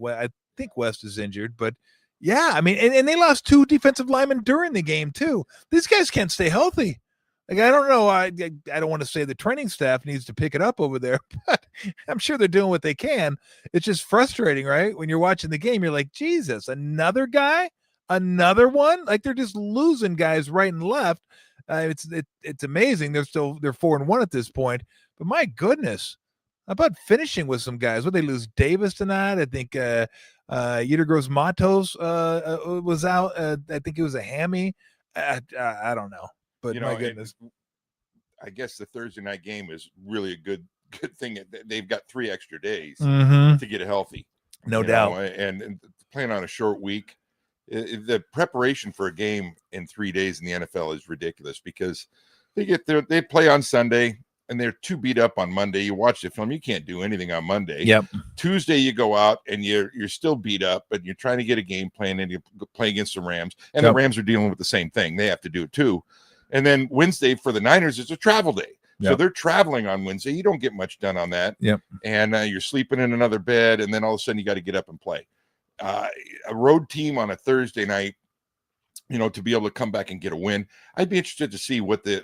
West is injured, but yeah, I mean, and they lost 2 defensive linemen during the game too. These guys can't stay healthy. Like, I don't know. I don't want to say the training staff needs to pick it up over there, but I'm sure they're doing what they can. It's just frustrating, right? When you're watching the game, you're like, Jesus, another guy, another one. Like, they're just losing guys right and left. It's amazing. They're 4-1 at this point, but my goodness, how about finishing with some guys? Would they lose Davis tonight? I think Yetergross Matos was out. I think it was a hammy. I don't know. But my goodness, I guess the Thursday night game is really a good thing. They've got 3 extra days to get healthy, no doubt. And playing on a short week, the preparation for a game in 3 days in the NFL is ridiculous because they play on Sunday and they're too beat up on Monday. You watch the film, you can't do anything on Monday. Yep. Tuesday you go out and you're still beat up, but you're trying to get a game plan and you play against the Rams, and the Rams are dealing with the same thing. They have to do it too. And then Wednesday for the Niners is a travel day. So they're traveling on Wednesday. You don't get much done on that. Yep. And you're sleeping in another bed, and then all of a sudden you got to get up and play. A road team on a Thursday night, to be able to come back and get a win. I'd be interested to see what the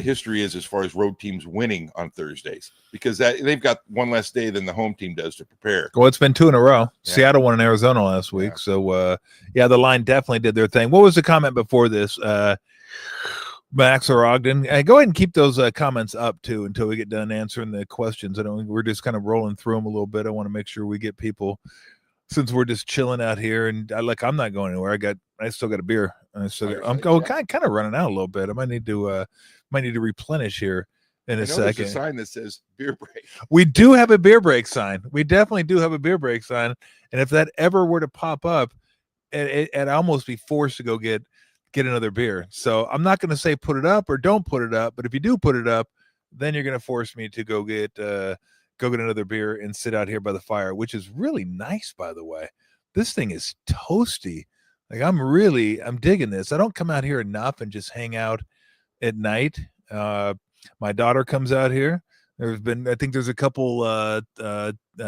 history is as far as road teams winning on Thursdays, because they've got one less day than the home team does to prepare. Well, it's been 2 in a row. Yeah. Seattle won in Arizona last week. So, the line definitely did their thing. What was the comment before this? Max or Ogden? Go ahead and keep those comments up, too, until we get done answering the questions. We're just kind of rolling through them a little bit. I want to make sure we get people, since we're just chilling out here. And I'm not going anywhere. I still got a beer. I'm kind of running out a little bit. I might need to replenish here in a second. There's a sign that says beer break. We do have a beer break sign. We definitely do have a beer break sign. And if that ever were to pop up, I'd almost be forced to go get another beer. So I'm not going to say put it up or don't put it up, but if you do put it up, then you're going to force me to go get another beer and sit out here by the fire, which is really nice, by the way. This thing is toasty. Like, I'm digging this. I don't come out here enough and just hang out at night. My daughter comes out here. I think there's a couple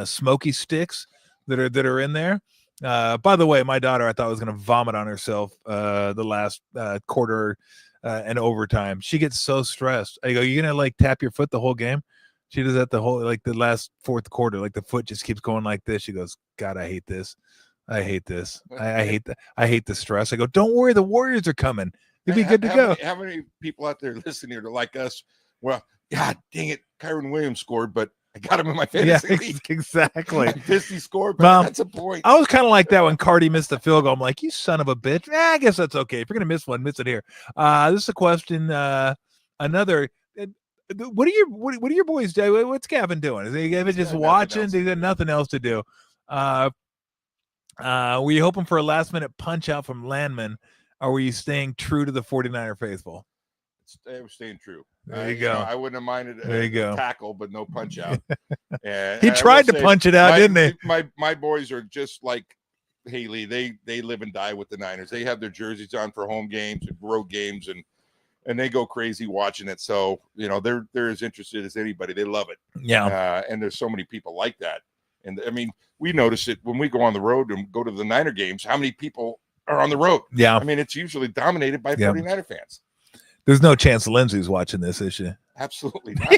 smoky sticks that are in there. By the way, my daughter, I thought was going to vomit on herself the last quarter and overtime. She gets so stressed. I go, you going to tap your foot the whole game? She does that the last fourth quarter. Like, the foot just keeps going like this. She goes, God, I hate this. I hate this. I hate that. I hate the stress. I go, don't worry, the Warriors are coming. You'll be good to go. How many people out there listening are like us? Well, God dang it, Kyron Williams scored, but I got him in my fantasy league. Exactly. I'm pissed he scored, but that's a point. I was kind of like that when Cardi missed the field goal. I'm like, you son of a bitch. I guess that's okay. If you're gonna miss one, miss it here. This is a question. Another. What are your boys doing? What's Gavin doing? Is he just watching? He got nothing else to do. Were you hoping for a last-minute punch-out from Landman, or were you staying true to the 49er faithful? I was staying true. There you go. I wouldn't have minded a tackle, but no punch-out. He tried to punch it out, didn't he? My boys are just like Haley. They live and die with the Niners. They have their jerseys on for home games and road games, and they go crazy watching it. So, they're as interested as anybody. They love it. Yeah. And there's so many people like that. And I mean, we notice it when we go on the road and go to the Niner games, how many people are on the road. Yeah. I mean, it's usually dominated by 49er fans. There's no chance Lindsay's watching this, is she? Absolutely not.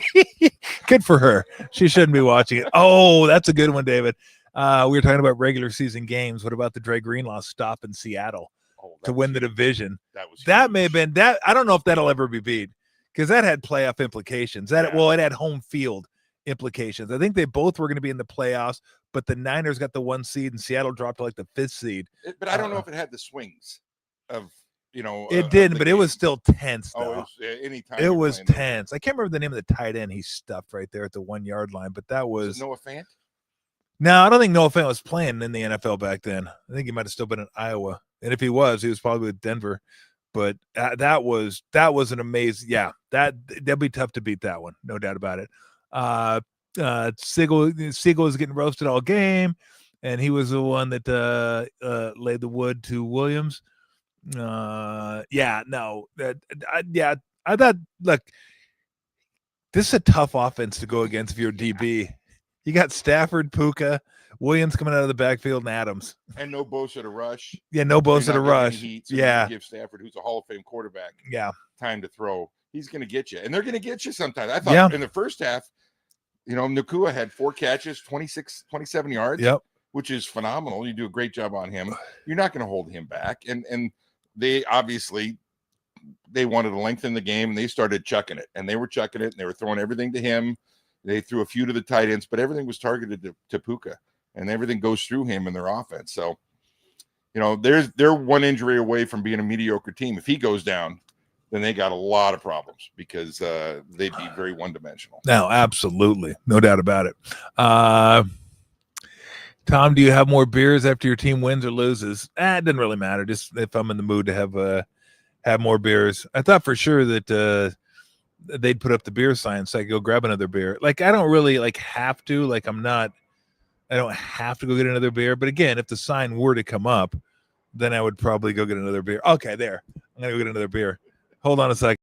Good for her. She shouldn't be watching it. Oh, that's a good one, David. We were talking about regular season games. What about the Dre Greenlaw stop in Seattle to win the division? That may have been that. I don't know if that'll ever be beat, because that had playoff implications. It had home field implications. I think they both were going to be in the playoffs, but the Niners got the 1 seed and Seattle dropped to like the 5th seed. But I don't know if it had the swings of, it didn't, but it was still tense. Though. It was tense. I can't remember the name of the tight end he stuffed right there at the 1 yard line, but that was Noah Fant. No, I don't think Noah Fant was playing in the NFL back then. I think he might have still been in Iowa, and if he was probably with Denver. But that was an amazing. Yeah, that'd be tough to beat that one, no doubt about it. Siegel was getting roasted all game, and he was the one that laid the wood to Williams. I thought, look, This is a tough offense to go against if you're DB. You got Stafford, Puka, Williams coming out of the backfield, and Adams. And no Bosa to rush. Yeah, no Bosa to rush. Heat, so yeah. Give Stafford, who's a Hall of Fame quarterback, time to throw. He's going to get you. And they're going to get you sometimes. I thought in the first half, Nakua had 4 catches, 27 yards, which is phenomenal. You do a great job on him. You're not going to hold him back. And they obviously they wanted to lengthen the game, and they started chucking it. And they were chucking it, and they were throwing everything to him. They threw a few to the tight ends, but everything was targeted to Puka, and everything goes through him in their offense. So, they're one injury away from being a mediocre team. If he goes down, then they got a lot of problems because they'd be very one-dimensional. No, absolutely. No doubt about it. Tom, do you have more beers after your team wins or loses? It doesn't really matter. Just if I'm in the mood to have more beers. I thought for sure that they'd put up the beer sign so I could go grab another beer. Like, I don't really have to. Like, I don't have to go get another beer. But again, if the sign were to come up, then I would probably go get another beer. Okay, there. I'm going to go get another beer. Hold on a second.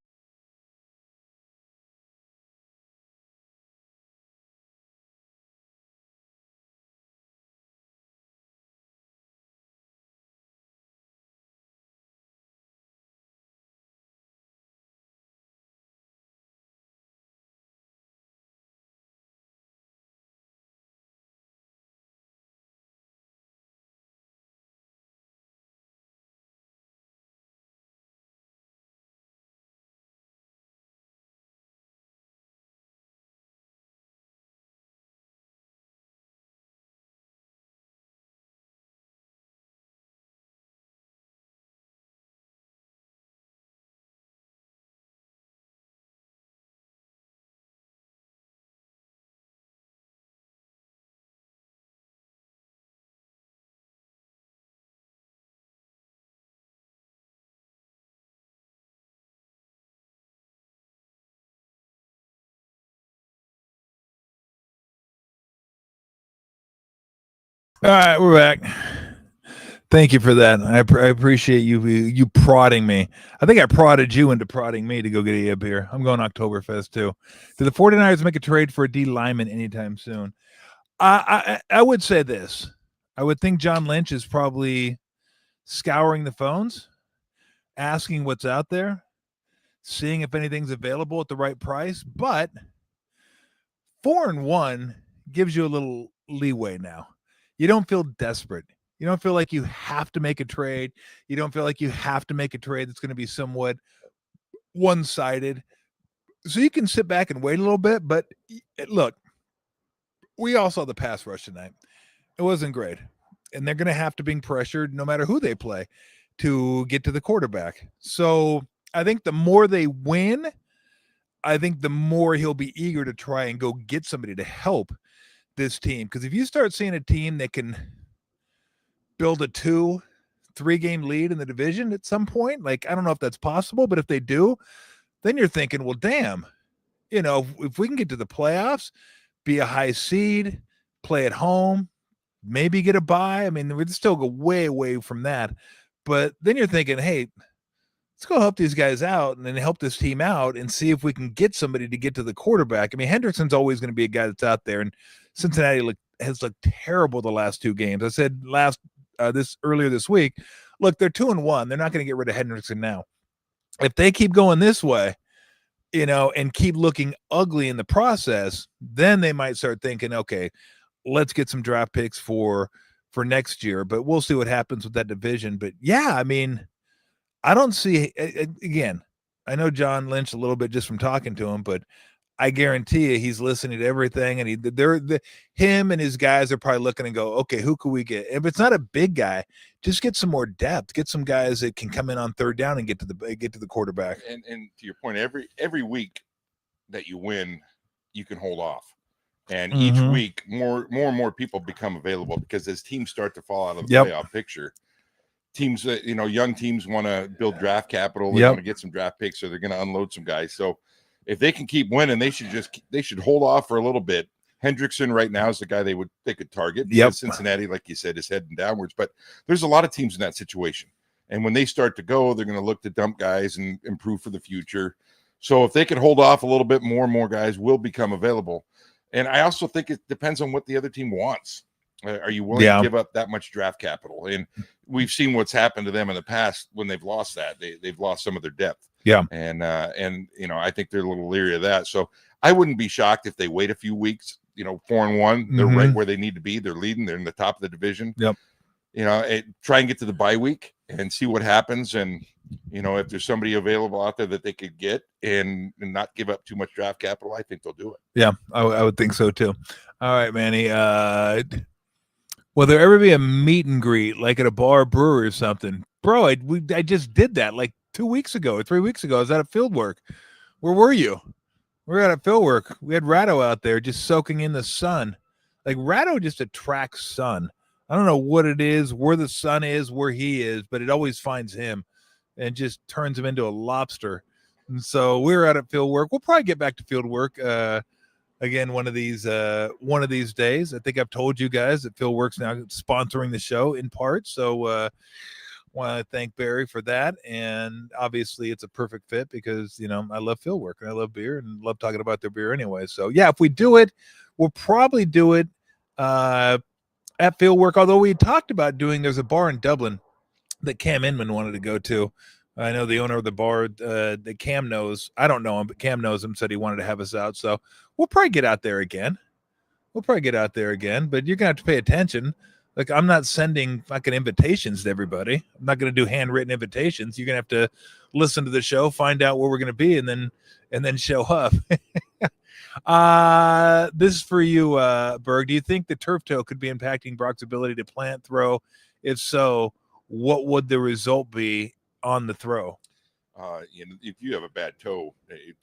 All right, we're back. Thank you for that. I appreciate you prodding me. I think I prodded you into prodding me to go get a beer. I'm going Oktoberfest too. Do the 49ers make a trade for a D lineman anytime soon? I would say this. I would think John Lynch is probably scouring the phones, asking what's out there, seeing if anything's available at the right price. But 4-1 gives you a little leeway now. You don't feel desperate. You don't feel like you have to make a trade. You don't feel like you have to make a trade that's going to be somewhat one-sided. So you can sit back and wait a little bit. But look, we all saw the pass rush tonight. It wasn't great. And they're going to have to be pressured no matter who they play to get to the quarterback. So I think the more they win, I think the more he'll be eager to try and go get somebody to help this team. Because if you start seeing a team that can build a 2-3 game lead in the division at some point, like, I don't know if that's possible, but if they do, then you're thinking, well, damn, if we can get to the playoffs, be a high seed, play at home, maybe get a bye. I mean, we'd still go way away from that. But then you're thinking, hey, let's go help these guys out and then help this team out and see if we can get somebody to get to the quarterback. I mean, Hendrickson's always going to be a guy that's out there, and Cincinnati has looked terrible the last 2 games. I said earlier this week, look, they're 2-1. They're not going to get rid of Hendrickson now. If they keep going this way, and keep looking ugly in the process, then they might start thinking, okay, let's get some draft picks for next year. But we'll see what happens with that division. But yeah, I mean, I don't see, again, I know John Lynch a little bit just from talking to him, but I guarantee you he's listening to everything, and him and his guys are probably looking and go, okay, who can we get? If it's not a big guy, just get some more depth, get some guys that can come in on 3rd down and get to the quarterback. And to your point, every week that you win, you can hold off. And each week, more and more people become available, because as teams start to fall out of the playoff picture, teams, young teams want to build draft capital. They want to get some draft picks, so they're going to unload some guys. So if they can keep winning, they should hold off for a little bit. Hendrickson right now is the guy they could target. Cincinnati, like you said, is heading downwards. But there's a lot of teams in that situation. And when they start to go, they're going to look to dump guys and improve for the future. So if they can hold off a little bit, more and more guys will become available. And I also think it depends on what the other team wants. Are you willing to give up that much draft capital? And we've seen what's happened to them in the past when they've lost that. They've lost some of their depth. Yeah. And you know, I think they're a little leery of that. So I wouldn't be shocked if they wait a few weeks. You know, 4-1, they're right where they need to be. They're leading. They're in the top of the division. Yep. You know, try and get to the bye week and see what happens. And, you know, if there's somebody available out there that they could get and not give up too much draft capital, I think they'll do it. Yeah, I would think so too. All right, Manny. Will there ever be a meet and greet like at a bar or brewery or something? Bro, I just did that like 2 weeks ago or 3 weeks ago. I was at a field work. Where were you? We were at a field work. We had Ratto out there just soaking in the sun. Like Ratto just attracts sun. I don't know what it is, where the sun is, where he is, but it always finds him and just turns him into a lobster. And so we were out at field work. We'll probably get back to field work again one of these days. I think I've told you guys that field work's now sponsoring the show in part. So want to thank Barry for that. And obviously it's a perfect fit because, you know, I love field work and I love beer and love talking about their beer anyway. So yeah, if we do it, we'll probably do it at field work. Although we talked about there's a bar in Dublin that Cam Inman wanted to go to. I know the owner of the bar that Cam knows. I don't know him, but Cam knows him, said he wanted to have us out. So we'll probably get out there again. But you're going to have to pay attention. Like, I'm not sending fucking invitations to everybody. I'm not going to do handwritten invitations. You're going to have to listen to the show, find out where we're going to be, and then show up. This is for you, Berg. Do you think the turf toe could be impacting Brock's ability to plant throw? If so, what would the result be on the throw? You know, if you have a bad toe,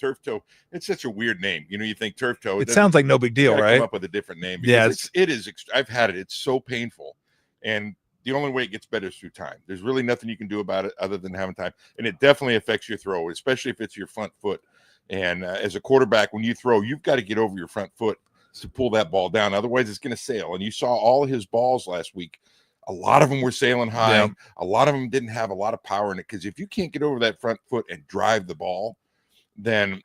turf toe, it's such a weird name. You know, you think turf toe. It sounds like no big deal, right? Come up with a different name. Yeah, it is. I've had it. It's so painful, and the only way it gets better is through time. There's really nothing you can do about it other than having time, and it definitely affects your throw, especially if it's your front foot. And as a quarterback, when you throw, you've got to get over your front foot to pull that ball down. Otherwise, it's going to sail. And you saw all of his balls last week. A lot of them were sailing high. Yeah. A lot of them didn't have a lot of power in it, because if you can't get over that front foot and drive the ball, then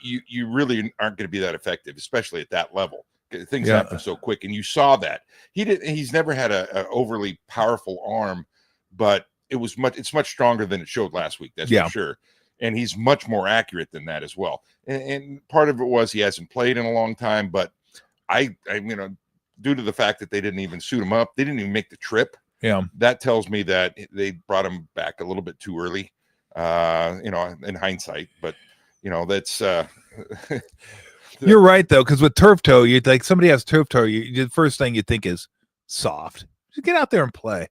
you really aren't going to be that effective, especially at that level. Things happen so quick, and you saw that. He's never had a overly powerful arm, but it's much stronger than it showed last week. That's for sure. And he's much more accurate than that as well. And part of it was he hasn't played in a long time, but I you know, due to the fact that they didn't even suit him up, they didn't even make the trip. Yeah, that tells me that they brought him back a little bit too early, you know, in hindsight. But you know, that's you're right though, because with turf toe, you like somebody has turf toe, the first thing you think is soft. Just get out there and play.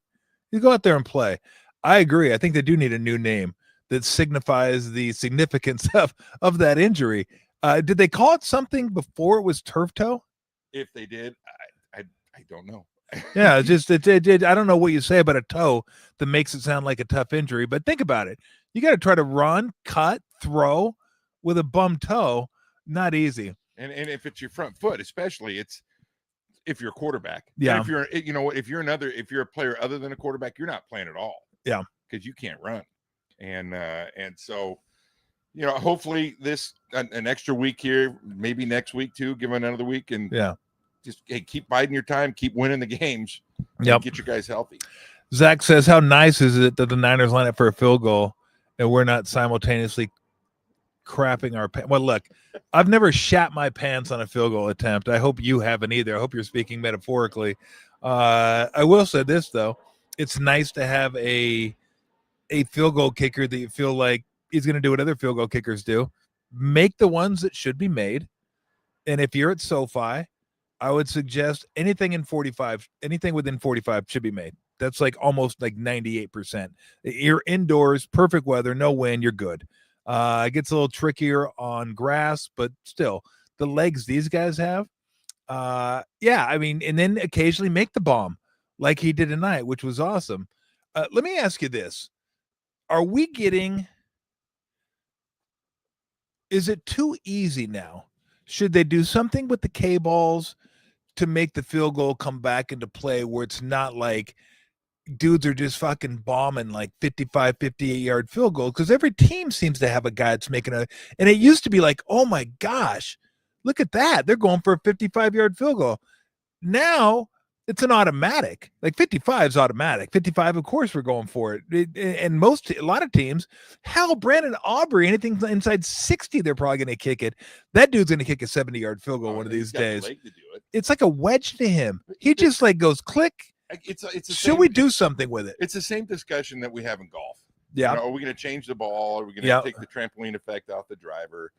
You go out there and play. I agree. I think they do need a new name that signifies the significance of that injury. Did they call it something before it was turf toe? If they did, I don't know. Yeah, it I don't know what you say about a toe that makes it sound like a tough injury, but think about it. You got to try to run, cut, throw with a bum toe. Not easy. And if it's your front foot, especially, it's if you're a quarterback. Yeah. And if you're a player other than a quarterback, you're not playing at all. Yeah. Because you can't run. And so, you know, hopefully an extra week here, maybe next week too, give them another week, and just keep biding your time, keep winning the games, and get your guys healthy. Zach says, how nice is it that the Niners line up for a field goal and we're not simultaneously crapping our pants? Well, look, I've never shat my pants on a field goal attempt. I hope you haven't either. I hope you're speaking metaphorically. I will say this though, it's nice to have a field goal kicker that you feel like he's going to do what other field goal kickers do, make the ones that should be made. And if you're at SoFi, I would suggest anything within 45 should be made. That's like almost like 98%. You're indoors, perfect weather, no wind, you're good. It gets a little trickier on grass, but still, the legs these guys have, I mean, and then occasionally make the bomb like he did tonight, which was awesome. Let me ask you this. Is it too easy now? Should they do something with the K balls to make the field goal come back into play where it's not like dudes are just fucking bombing like 55, 58-yard field goals because every team seems to have a guy that's making and it used to be like, oh my gosh, look at that. They're going for a 55-yard field goal. Now it's an automatic. Like 55 is automatic. 55, of course, we're going for it. And a lot of teams, hell, Brandon Aubrey, anything inside 60, they're probably going to kick it. That dude's going to kick a 70-yard field goal one of these days. It's like a wedge to him. He just like goes click. Should we do something with it? It's the same discussion that we have in golf. Yeah. Are we going to change the ball? Are we going to take the trampoline effect off the driver?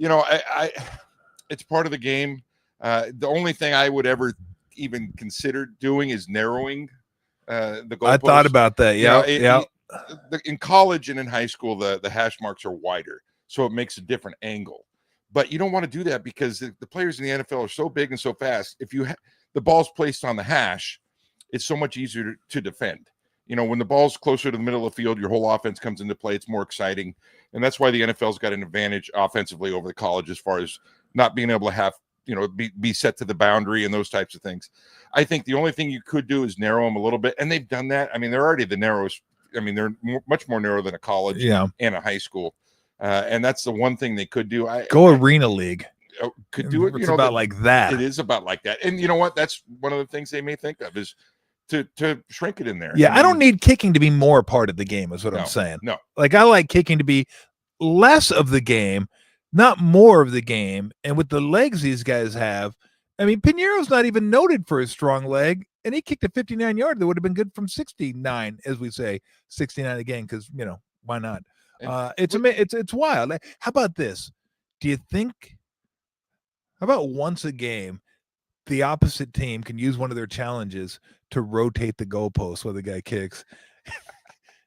I it's part of the game. The only thing I would ever even consider doing is narrowing the goalpost. I thought about that. Yeah. In college and in high school, the hash marks are wider, so it makes a different angle. But you don't want to do that because the players in the NFL are so big and so fast. If the ball's placed on the hash, it's so much easier to defend. When the ball's closer to the middle of the field, your whole offense comes into play. It's more exciting. And that's why the NFL's got an advantage offensively over the college as far as not being able to have, be set to the boundary and those types of things. I think the only thing you could do is narrow them a little bit. And they've done that. I mean, they're already the narrowest. I mean, they're much more narrow than a college and a high school. And that's the one thing they could do. Arena League. Could do it. It's about like that. It is about like that. And you know what? That's one of the things they may think of is to shrink it in there. Yeah, I don't need kicking to be more part of the game is what I'm saying. No. Like I like kicking to be less of the game, not more of the game. And with the legs these guys have, I mean, Piñeiro's not even noted for his strong leg, and he kicked a 59-yard that would have been good from 69, as we say, 69 again, because why not? It's wild. How about this? Do you think? How about once a game, the opposite team can use one of their challenges to rotate the goalpost while the guy kicks,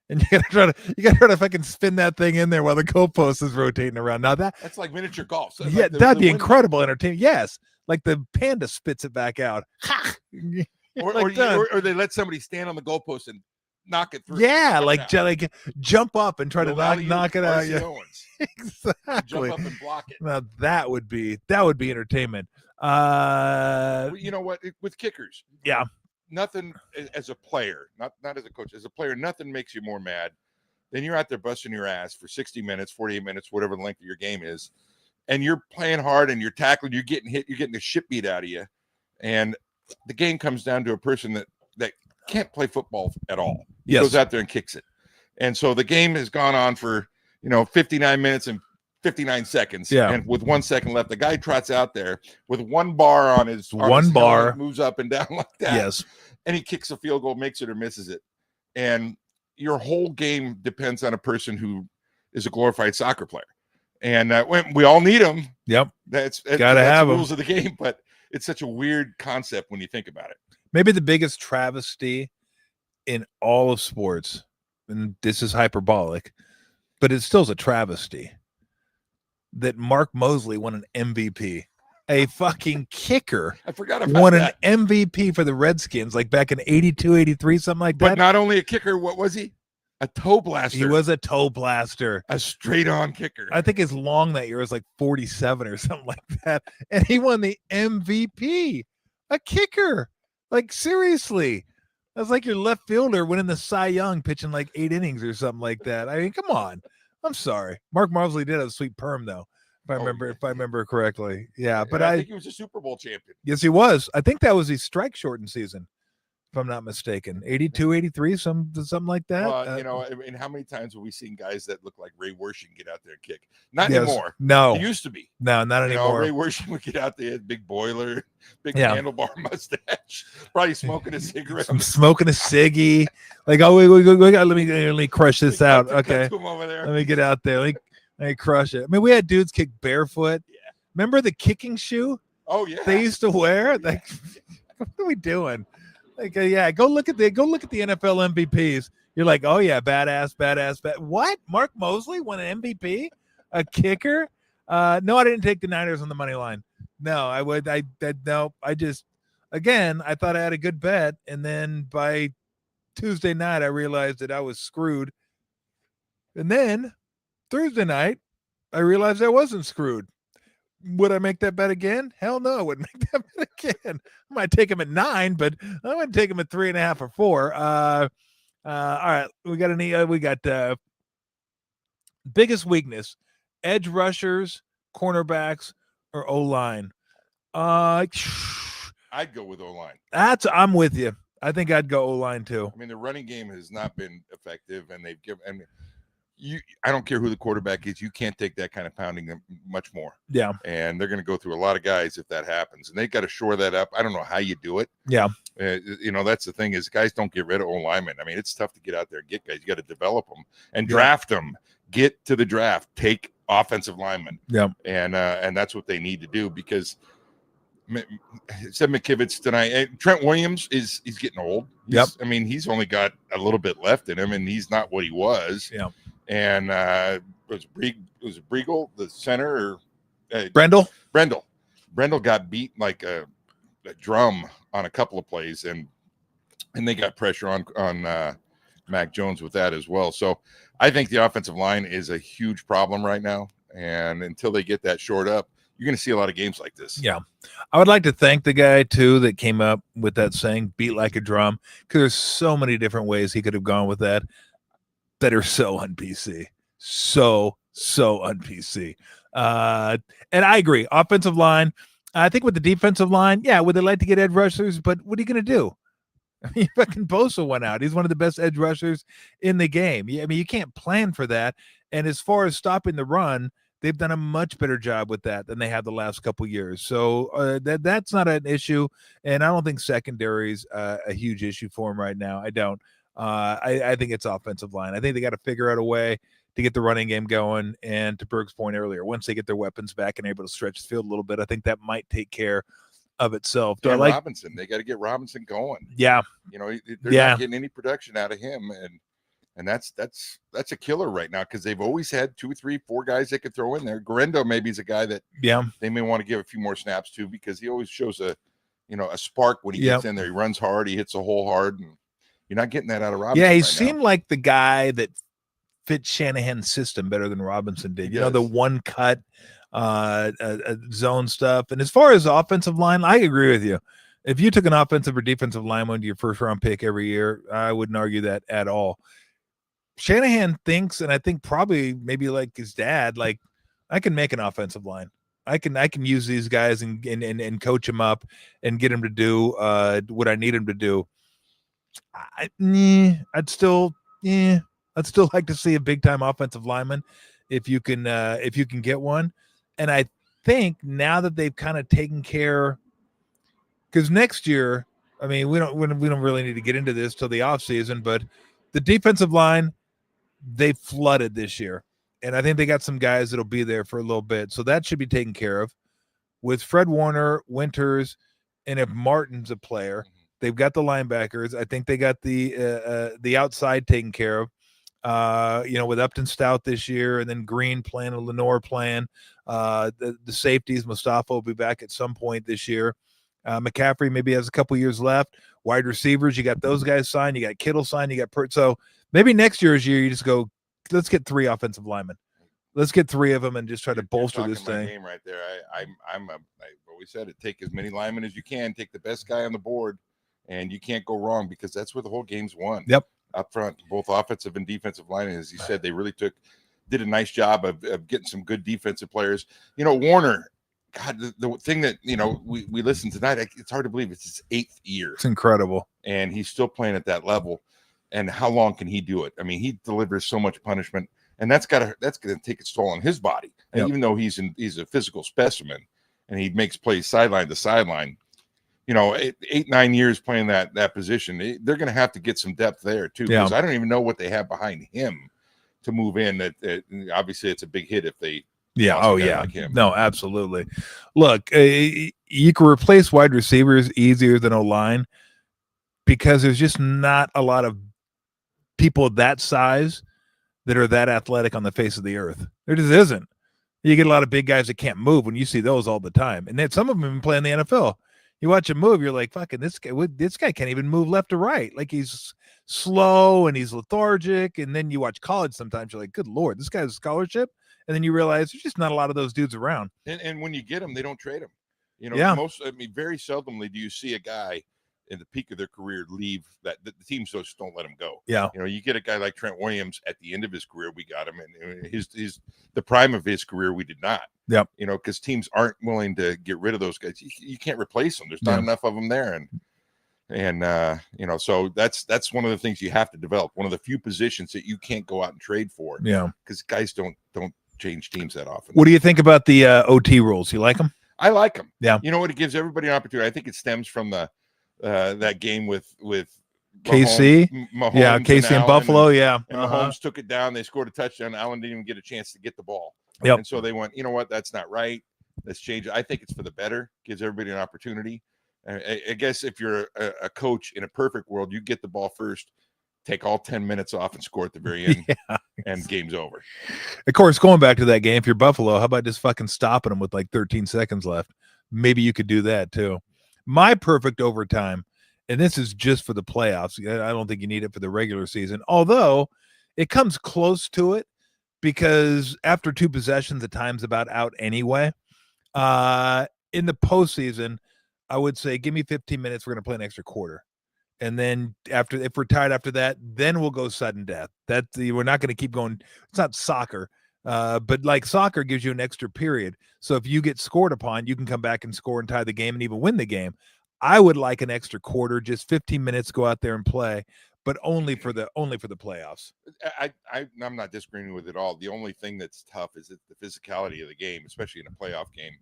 and you gotta try to fucking spin that thing in there while the goalpost is rotating around. Now that's like miniature golf. So yeah, that'd be incredible entertainment. Yes, like the panda spits it back out. or they let somebody stand on the goalpost and knock it through. Yeah, like jump up and try to knock it out. Yeah. Exactly. Jump up and block it. Now that would be entertainment. You know what? With kickers, nothing as a player, not as a coach, as a player, nothing makes you more mad than you're out there busting your ass for 60 minutes, 48 minutes, whatever the length of your game is, and you're playing hard and you're tackling, you're getting hit, you're getting the shit beat out of you, and the game comes down to a person that can't play football at all. He goes out there and kicks it, and so the game has gone on for 59 minutes and 59 seconds. Yeah. And with 1 second left, the guy trots out there with one bar on his helmet, moves up and down like that. Yes. And he kicks a field goal, makes it or misses it. And your whole game depends on a person who is a glorified soccer player. And we all need them. Yep. That's gotta have the rules of the game, but it's such a weird concept when you think about it. Maybe the biggest travesty in all of sports, and this is hyperbolic, but it still is a travesty, that Mark Mosley won an MVP. A fucking kicker I forgot about won that. an MVP for the Redskins, like back in 82, 83, something like that. But not only a kicker, what was he? A toe blaster. He was a toe blaster. A straight-on kicker. I think his long that year was like 47 or something like that. And he won the MVP. A kicker. Like, seriously. That's like your left fielder winning the Cy Young pitching like 8 innings or something like that. I mean, come on. I'm sorry. Mark Mosley did have a sweet perm, though, if I remember correctly. Yeah, but I think he was a Super Bowl champion. Yes, he was. I think that was his strike shortened season, if I'm not mistaken. 82, 83, something like that. I mean, how many times have we seen guys that look like Ray Wershing get out there and kick? Not anymore. No. It used to be. No, not anymore. Ray Wershing would get out there, big boiler, big handlebar mustache, probably smoking a cigarette. I'm smoking a ciggy. Like, oh, wait, let me crush this out. Okay. Let me get out there. Let me crush it. I mean, we had dudes kick barefoot. Yeah. Remember the kicking shoe? Oh, yeah. They used to wear? Like, what are we doing? Like, go look at the NFL MVPs. You're like, oh yeah, badass. What? Mark Mosley won an MVP? A kicker? No, I didn't take the Niners on the money line. No, I thought I had a good bet, and then by Tuesday night I realized that I was screwed. And then Thursday night I realized I wasn't screwed. Would I make that bet again? Hell no, I wouldn't make that bet again. I might take him at 9, but I wouldn't take him at 3.5 or 4. All right, we got biggest weakness: edge rushers, cornerbacks, or O line. I'd go with O line. I'm with you. I think I'd go O line too. I mean, the running game has not been effective, and they've given. I mean, I don't care who the quarterback is. You can't take that kind of pounding much more. Yeah. And they're going to go through a lot of guys if that happens. And they've got to shore that up. I don't know how you do it. Yeah. That's the thing is guys don't get rid of linemen. I mean, it's tough to get out there and get guys. You got to develop them and draft them. Get to the draft. Take offensive linemen. Yeah. And that's what they need to do because said McKivitz tonight. Trent Williams he's getting old. I mean, he's only got a little bit left in him, and he's not what he was. Yeah. And was Briegel the center or Brendel got beat like a drum on a couple of plays, and they got pressure on Mac Jones with that as well. So I think the offensive line is a huge problem right now, and until they get that shored up, you're going to see a lot of games like this. Yeah. I would like to thank the guy, too, that came up with that saying, beat like a drum, because there's so many different ways he could have gone with that are so un-PC. So un-PC. And I agree. Offensive line, I think with the defensive line, would they like to get edge rushers? But what are you going to do? I mean, fucking Bosa went out. He's one of the best edge rushers in the game. I mean, you can't plan for that. And as far as stopping the run, they've done a much better job with that than they have the last couple of years. So that's not an issue. And I don't think secondary is a huge issue for them right now. I don't. I think it's offensive line. I think they got to figure out a way to get the running game going. And to Berg's point earlier, once they get their weapons back and able to stretch the field a little bit, I think that might take care of itself. Do I like Robinson? They got to get Robinson going. Yeah. They're not getting any production out of him. And that's a killer right now because they've always had 2, 3, 4 guys they could throw in there. Garendo maybe is a guy that they may want to give a few more snaps to because he always shows a spark when he gets in there. He runs hard, he hits a hole hard, and you're not getting that out of Robinson. Yeah, he seemed like the guy that fit Shanahan's system better than Robinson did. The one cut zone stuff. And as far as offensive line, I agree with you. If you took an offensive or defensive lineman to your first round pick every year, I wouldn't argue that at all. Shanahan thinks, and I think probably maybe like his dad, like I can make an offensive line. I can use these guys and coach them up and get them to do what I need them to do. I'd still like to see a big time offensive lineman if you can get one. And I think now that they've kind of taken care, because next year, I mean, we don't really need to get into this till the offseason, but the defensive line, they flooded this year. And I think they got some guys that'll be there for a little bit. So that should be taken care of with Fred Warner, Winters, and if Martin's a player, they've got the linebackers. I think they got the outside taken care of. With Upton Stout this year, and then Green playing, and Lenore playing. The safeties, Mustafa will be back at some point this year. McCaffrey maybe has a couple years left. Wide receivers, you got those guys signed. You got Kittle signed. You got so maybe next year's year you just go, let's get 3 offensive linemen. Let's get 3 of them and just try to bolster this thing. Game right there. I've always said it. Take as many linemen as you can. Take the best guy on the board, and you can't go wrong because that's where the whole game's won. Yep. Up front, both offensive and defensive line. As you said, they really did a nice job of getting some good defensive players. Warner, God, the thing that, we listened tonight, it's hard to believe it's his 8th year. It's incredible. And he's still playing at that level. And how long can he do it? I mean, he delivers so much punishment, and that's going to take its toll on his body. And even though he's a physical specimen and he makes plays sideline to sideline, 8, 9 years playing that position, they're going to have to get some depth there too. Because I don't even know what they have behind him to move in. That obviously it's a big hit if they. Yeah. Oh yeah. Like him. No, absolutely. Look, you can replace wide receivers easier than O-line because there's just not a lot of people that size that are that athletic on the face of the earth. There just isn't. You get a lot of big guys that can't move when you see those all the time. And then some of them have been playing the NFL. You watch him move, you're like, fucking this guy can't even move left or right. Like he's slow and he's lethargic. And then you watch college sometimes, you're like, good Lord, this guy has a scholarship and then you realize there's just not a lot of those dudes around. And when you get them, they don't trade them. Very seldomly do you see a guy in the peak of their career leave that the teams just don't let him go. Yeah. You get a guy like Trent Williams at the end of his career, we got him, and the prime of his career, we did not. Yep. Because teams aren't willing to get rid of those guys. You can't replace them. There's not enough of them there. And so that's one of the things you have to develop. One of the few positions that you can't go out and trade for. Yeah. Because guys don't change teams that often. What do you think about the OT rules? You like them? I like them. Yeah. You know what? It gives everybody an opportunity. I think it stems from that game with KC. Mahomes KC and Buffalo. And Mahomes took it down. They scored a touchdown. Allen didn't even get a chance to get the ball. Yep. And so they went, you know what? That's not right. Let's change it. I think it's for the better. Gives everybody an opportunity. I guess if you're a coach in a perfect world, you get the ball first, take all 10 minutes off and score at the very end, and game's over. Of course, going back to that game, if you're Buffalo, how about just fucking stopping them with like 13 seconds left? Maybe you could do that too. My perfect overtime, and this is just for the playoffs. I don't think you need it for the regular season, although it comes close to it because after 2 possessions, the time's about out anyway. In the postseason, I would say, give me 15 minutes. We're going to play an extra quarter. And then if we're tired after that, then we'll go sudden death. We're not going to keep going. It's not soccer. But like soccer gives you an extra period. So if you get scored upon, you can come back and score and tie the game and even win the game. I would like an extra quarter, just 15 minutes, go out there and play, but only for the playoffs. I'm not disagreeing with it all. The only thing that's tough is the physicality of the game, especially in a playoff game.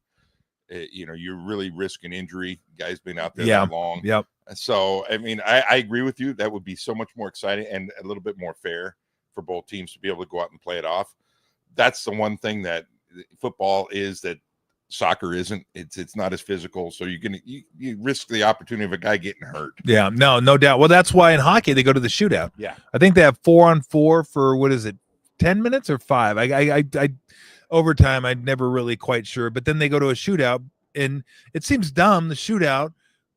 You're really risking injury. Guys been out there that long. Yep. So, I mean, I agree with you. That would be so much more exciting and a little bit more fair for both teams to be able to go out and play it off. That's the one thing that football is that soccer isn't. It's not as physical. So you risk the opportunity of a guy getting hurt. Yeah, no doubt. Well, that's why in hockey they go to the shootout. Yeah. I think they have 4-on-4 for, what is it, 10 minutes or 5? I overtime, I'm never really quite sure. But then they go to a shootout, and it seems dumb, the shootout,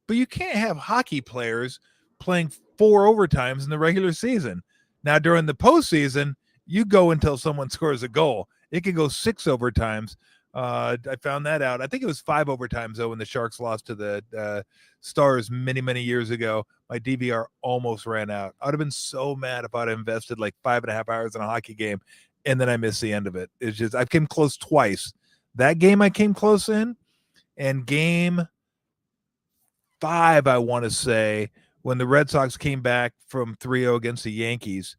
but you can't have hockey players playing 4 overtimes in the regular season. Now, during the postseason, you go until someone scores a goal. It could go 6 overtimes. I found that out. I think it was 5 overtimes, though, when the Sharks lost to the Stars many, many years ago. My DVR almost ran out. I'd have been so mad if I'd invested like 5.5 hours in a hockey game, and then I missed the end of it. It's just, I came close twice. That game I came close in, and game 5, I want to say, when the Red Sox came back from 3-0 against the Yankees,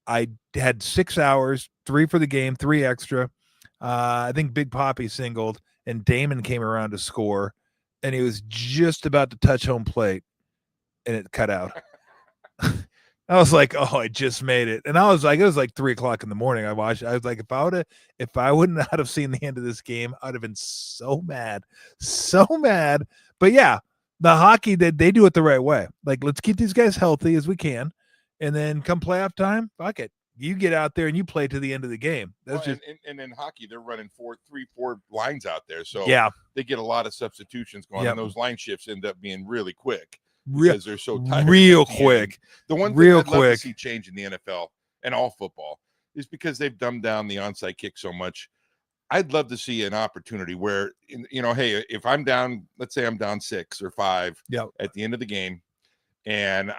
I had 6 hours, 3 for the game, 3 extra. I think Big Papi singled, and Damon came around to score, and he was just about to touch home plate, and it cut out. I was like, oh, I just made it. And I was like, it was like 3:00 in the morning. I watched. I was like, if I wouldn't have seen the end of this game, I'd have been so mad. But yeah, the hockey, they do it the right way. Like, let's keep these guys healthy as we can. And then come playoff time, fuck it. You get out there and you play to the end of the game. That's and in hockey, they're running 4 lines out there. So yeah, they get a lot of substitutions going, and those line shifts end up being really quick. Real, because they're so tired. Real quick. The one thing I'd love to see change in the NFL and all football is because they've dumbed down the onside kick so much. I'd love to see an opportunity where, hey, if I'm down, let's say I'm down 6 or 5 at the end of the game, and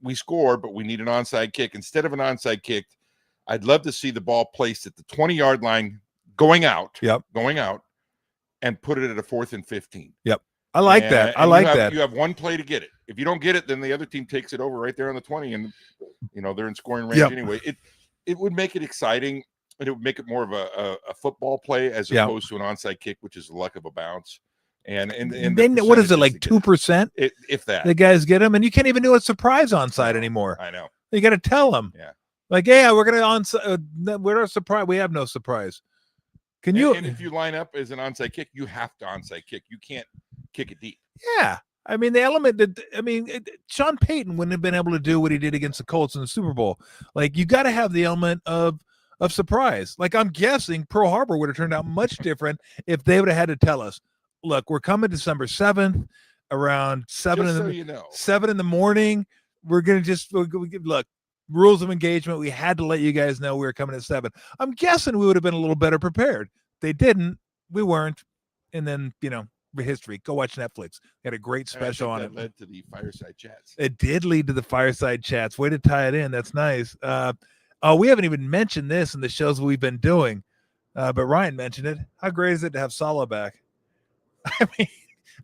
we score, but we need an onside kick. Instead of an onside kick, I'd love to see the ball placed at the 20-yard line going out, and put it at a 4th and 15. Yep. I like that. I like that. You have one play to get it. If you don't get it, then the other team takes it over right there on the 20, and they're in scoring range anyway. It would make it exciting, and it would make it more of a football play as opposed to an onside kick, which is the luck of a bounce. And then what is it, like 2%? If that the guys get them, and you can't even do a surprise onside anymore. I know. You got to tell them. Yeah. Like, yeah, we're gonna onside. We're not surprised. We have no surprise. Can you? And if you line up as an onside kick, you have to onside kick. You can't kick it deep. Yeah. I mean, the element that, Sean Payton wouldn't have been able to do what he did against the Colts in the Super Bowl. Like, you got to have the element of surprise. Like, I'm guessing Pearl Harbor would have turned out much different if they would have had to tell us, look, we're coming December 7th around 7 in the morning. We're going to look, rules of engagement. We had to let you guys know we were coming at 7. I'm guessing we would have been a little better prepared. They didn't. We weren't. And then, history. Go watch Netflix. They had a great special on it. Led to the fireside chats. It did lead to the fireside chats. Way to tie it in. That's nice. We haven't even mentioned this in the shows we've been doing, but Ryan mentioned it. How great is it to have Salah back?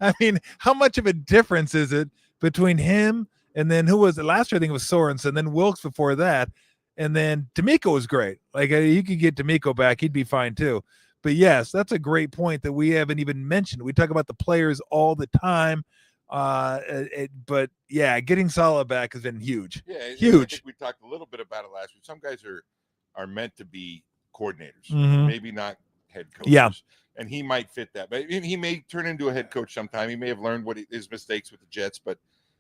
I mean, how much of a difference is it between him and then who was it last year? I think it was Sorensen, then Wilkes before that, and then D'Amico was great. Like you could get D'Amico back, he'd be fine too. But yes, that's a great point that we haven't even mentioned. We talk about the players all the time, but yeah, getting Salah back has been huge. Yeah, huge. I think we talked a little bit about it last week. Some guys are meant to be coordinators, maybe not head coaches. Yeah. And he might fit that, but he may turn into a head coach sometime. He may have learned his mistakes with the Jets, but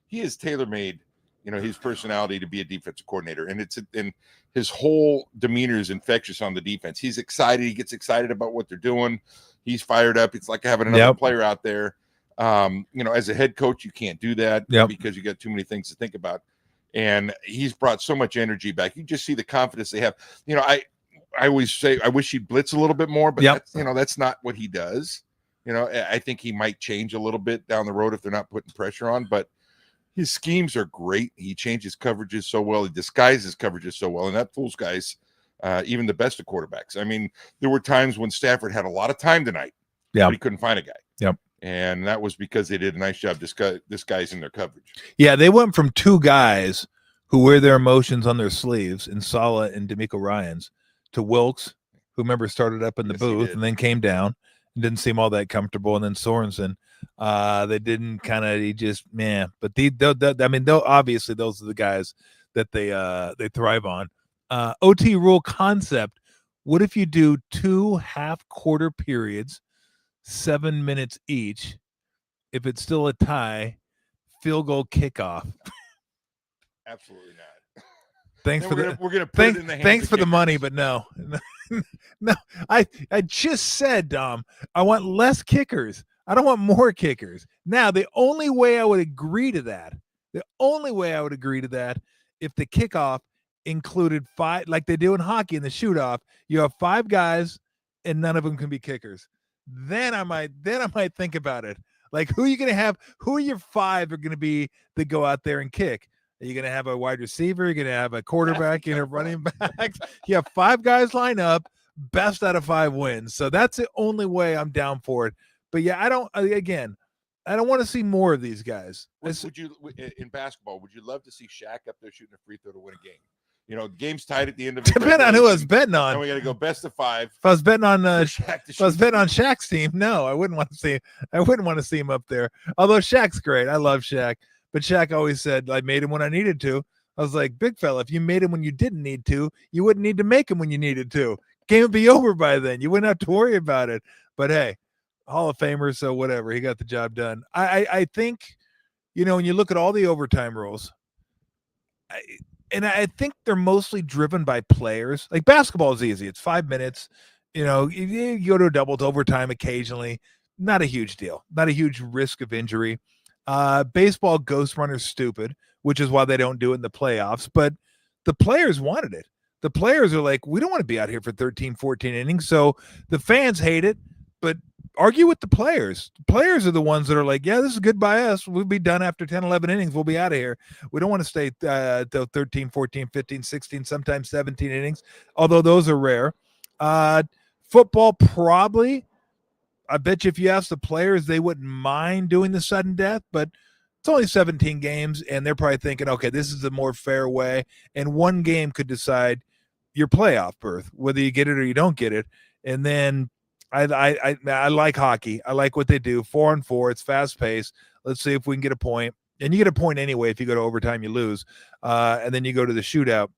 he is tailor-made, his personality to be a defensive coordinator. And his whole demeanor is infectious on the defense. He's excited. He gets excited about what they're doing. He's fired up. It's like having another player out there. As a head coach, you can't do that because you got too many things to think about. And he's brought so much energy back. You just see the confidence they have. I always say I wish he'd blitz a little bit more, but that's not what he does. I think he might change a little bit down the road if they're not putting pressure on, but his schemes are great. He changes coverages so well. He disguises coverages so well, and that fools guys, even the best of quarterbacks. I mean, there were times when Stafford had a lot of time tonight, but he couldn't find a guy. Yep. And that was because they did a nice job disguising their coverage. Yeah, they went from 2 guys who wear their emotions on their sleeves in Salah and D'Amico Ryans to Wilkes, who remember started up in the booth and then came down and didn't seem all that comfortable. And then Sorensen, they didn't but obviously those are the guys that they thrive on. OT rule concept. What if you do 2 half-quarter periods, 7 minutes each? If it's still a tie, field goal kickoff. Absolutely not. Thanks for the money, but no. No, I just said, Dom, I want less kickers. I don't want more kickers. Now, the only way I would agree to that, if the kickoff included 5, like they do in hockey in the shootout, you have 5 guys and none of them can be kickers. Then I might think about it. Like, who are you going to have? Who are your 5 are going to be that go out there and kick? Are you going to have a wide receiver? You're going to have a quarterback, you're going to have running backs. You have 5 guys line up, best out of 5 wins. So that's the only way I'm down for it. But yeah, I don't want to see more of these guys. Would you, in basketball, would you love to see Shaq up there shooting a free throw to win a game? Game's tied at the end of it. Depending on who I was betting on. And we got to go best of 5. If I was betting on Shaq's team, no, I wouldn't want to see him up there. Although Shaq's great. I love Shaq. But Shaq always said, I made him when I needed to. I was like, big fella, if you made him when you didn't need to, you wouldn't need to make him when you needed to. Game would be over by then. You wouldn't have to worry about it. But hey, Hall of Famer, so whatever. He got the job done. I think, when you look at all the overtime rules, I think they're mostly driven by players. Like basketball is easy. It's 5 minutes. You go to a double to overtime occasionally. Not a huge deal. Not a huge risk of injury. Baseball ghost runner's stupid, which is why they don't do it in the playoffs. But the players wanted it. The players are like, we don't want to be out here for 13, 14 innings. So the fans hate it, but argue with the players. The players are the ones that are like, yeah, this is good by us. We'll be done after 10, 11 innings. We'll be out of here. We don't want to stay till 13, 14, 15, 16, sometimes 17 innings, although those are rare. Football probably, I bet you if you ask the players, they wouldn't mind doing the sudden death, but it's only 17 games, and they're probably thinking, okay, this is the more fair way, and one game could decide your playoff berth, whether you get it or you don't get it. And then I like hockey. I like what they do. 4-on-4. It's fast paced. Let's see if we can get a point. And you get a point anyway. If you go to overtime, you lose. And then you go to the shootout.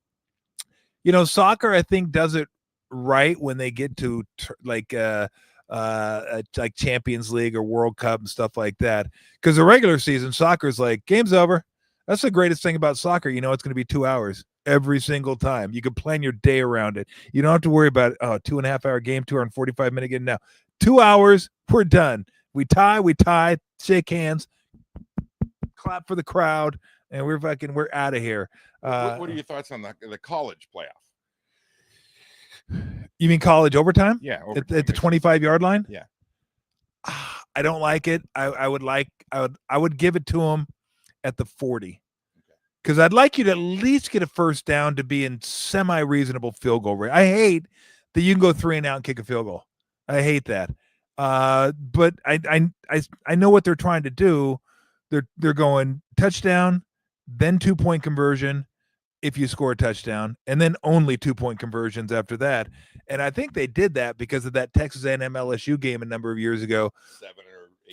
Soccer, I think, does it right when they get to like Champions League or World Cup and stuff like that. Because the regular season, soccer is like, game's over. That's the greatest thing about soccer. It's going to be 2 hours every single time. You can plan your day around it. You don't have to worry about 2.5-hour game, 245-minute game. Now 2 hours, we're done. We tie, shake hands, clap for the crowd. and we're out of here. What are your thoughts on the college playoff? You mean college overtime? Yeah, at the 25-yard line. Yeah, I don't like it. I would give it to him at the 40, because I'd like you to at least get a first down to be in semi-reasonable field goal range. I hate that you can go 3 and out and kick a field goal. I hate that. But I know what they're trying to do. They're going touchdown, then 2-point conversion if you score a touchdown, and then only 2-point conversions after that. And I think they did that because of that Texas A&M LSU game a number of years ago.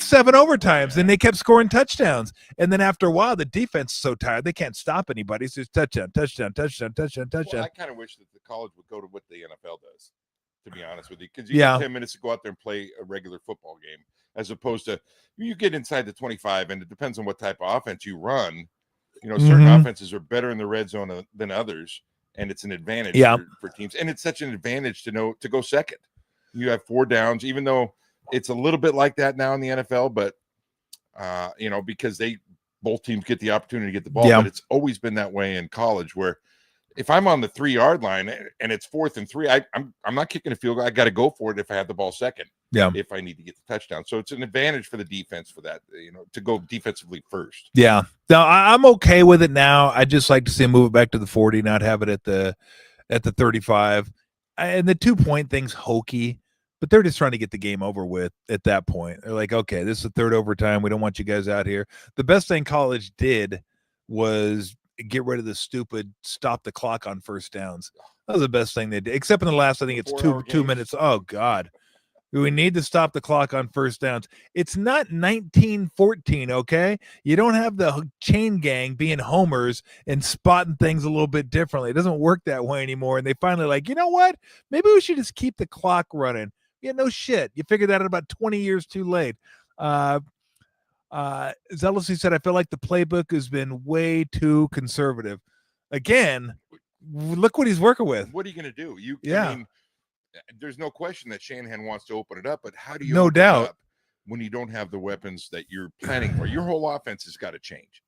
7 overtimes, and they kept scoring touchdowns. And then after a while, the defense is so tired they can't stop anybody. It's just touchdown. Well, I kind of wish that the college would go to what the NFL does, to be honest with you, because you get 10 minutes to go out there and play a regular football game, as opposed to you get inside the 25, and it depends on what type of offense you run. Certain offenses are better in the red zone than others, and it's an advantage for teams. And it's such an advantage to go second. You have 4 downs, even though it's a little bit like that now in the NFL, but because both teams get the opportunity to get the ball. But it's always been that way in college, where if I'm on the 3-yard line and it's 4th and 3, I'm not kicking a field goal. I got to go for it if I have the ball second. Yeah. If I need to get the touchdown, so it's an advantage for the defense for that, to go defensively first. Yeah. Now I'm okay with it now. I just like to see him move it back to the 40, not have it at the 35. And the 2-point thing's hokey, but they're just trying to get the game over with at that point. They're like, okay, this is the 3rd overtime. We don't want you guys out here. The best thing college did was get rid of the stupid stop the clock on first downs. That was the best thing they did, except in the last, I think it's 2 minutes. Oh God. We need to stop the clock on first downs. It's not 1914, okay? You don't have the chain gang being homers and spotting things a little bit differently. It doesn't work that way anymore. And they finally like, you know what? Maybe we should just keep the clock running. Yeah, no shit. You figured that out about 20 years too late. Zealously said, I feel like the playbook has been way too conservative. Again, look what he's working with. What are you going to do? I mean, there's no question that Shanahan wants to open it up, but how do you no doubt it up when you don't have the weapons that you're planning for? Your whole offense has got to change.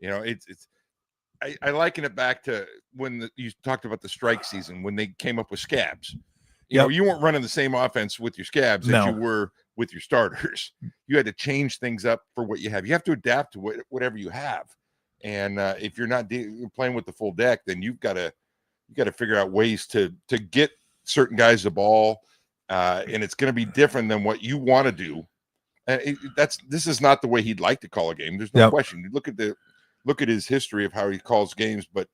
I liken it back to when you talked about the strike season, when they came up with scabs. You weren't running the same offense with your scabs as you were with your starters. You had to change things up for what you have. You have to adapt to whatever you have. And if you're not playing with the full deck, then you got to figure out ways to get certain guys the ball, and it's going to be different than what you want to do. And this is not the way he'd like to call a game. There's no question. You look at his history of how he calls games, but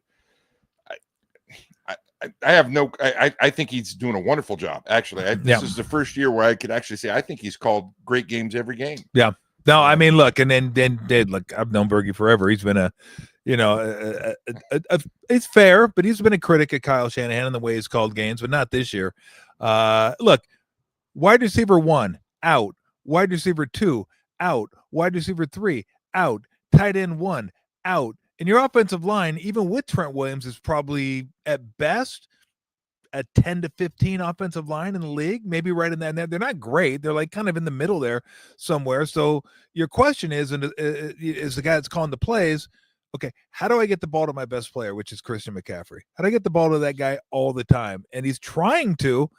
I think he's doing a wonderful job. Actually, this is the first year where I could actually say I think he's called great games every game. Yeah. No, I mean, look, and then look, I've known Bergie forever. He's been it's fair, but he's been a critic of Kyle Shanahan and the way he's called games, but not this year. Look, wide receiver 1 out, wide receiver 2 out, wide receiver 3 out, tight end 1 out, and your offensive line, even with Trent Williams, is probably at best a 10 to 15 offensive line in the league, maybe right in that. They're not great. They're like kind of in the middle there somewhere. So your question is the guy that's calling the plays, okay, how do I get the ball to my best player, which is Christian McCaffrey? How do I get the ball to that guy all the time? And he's trying to,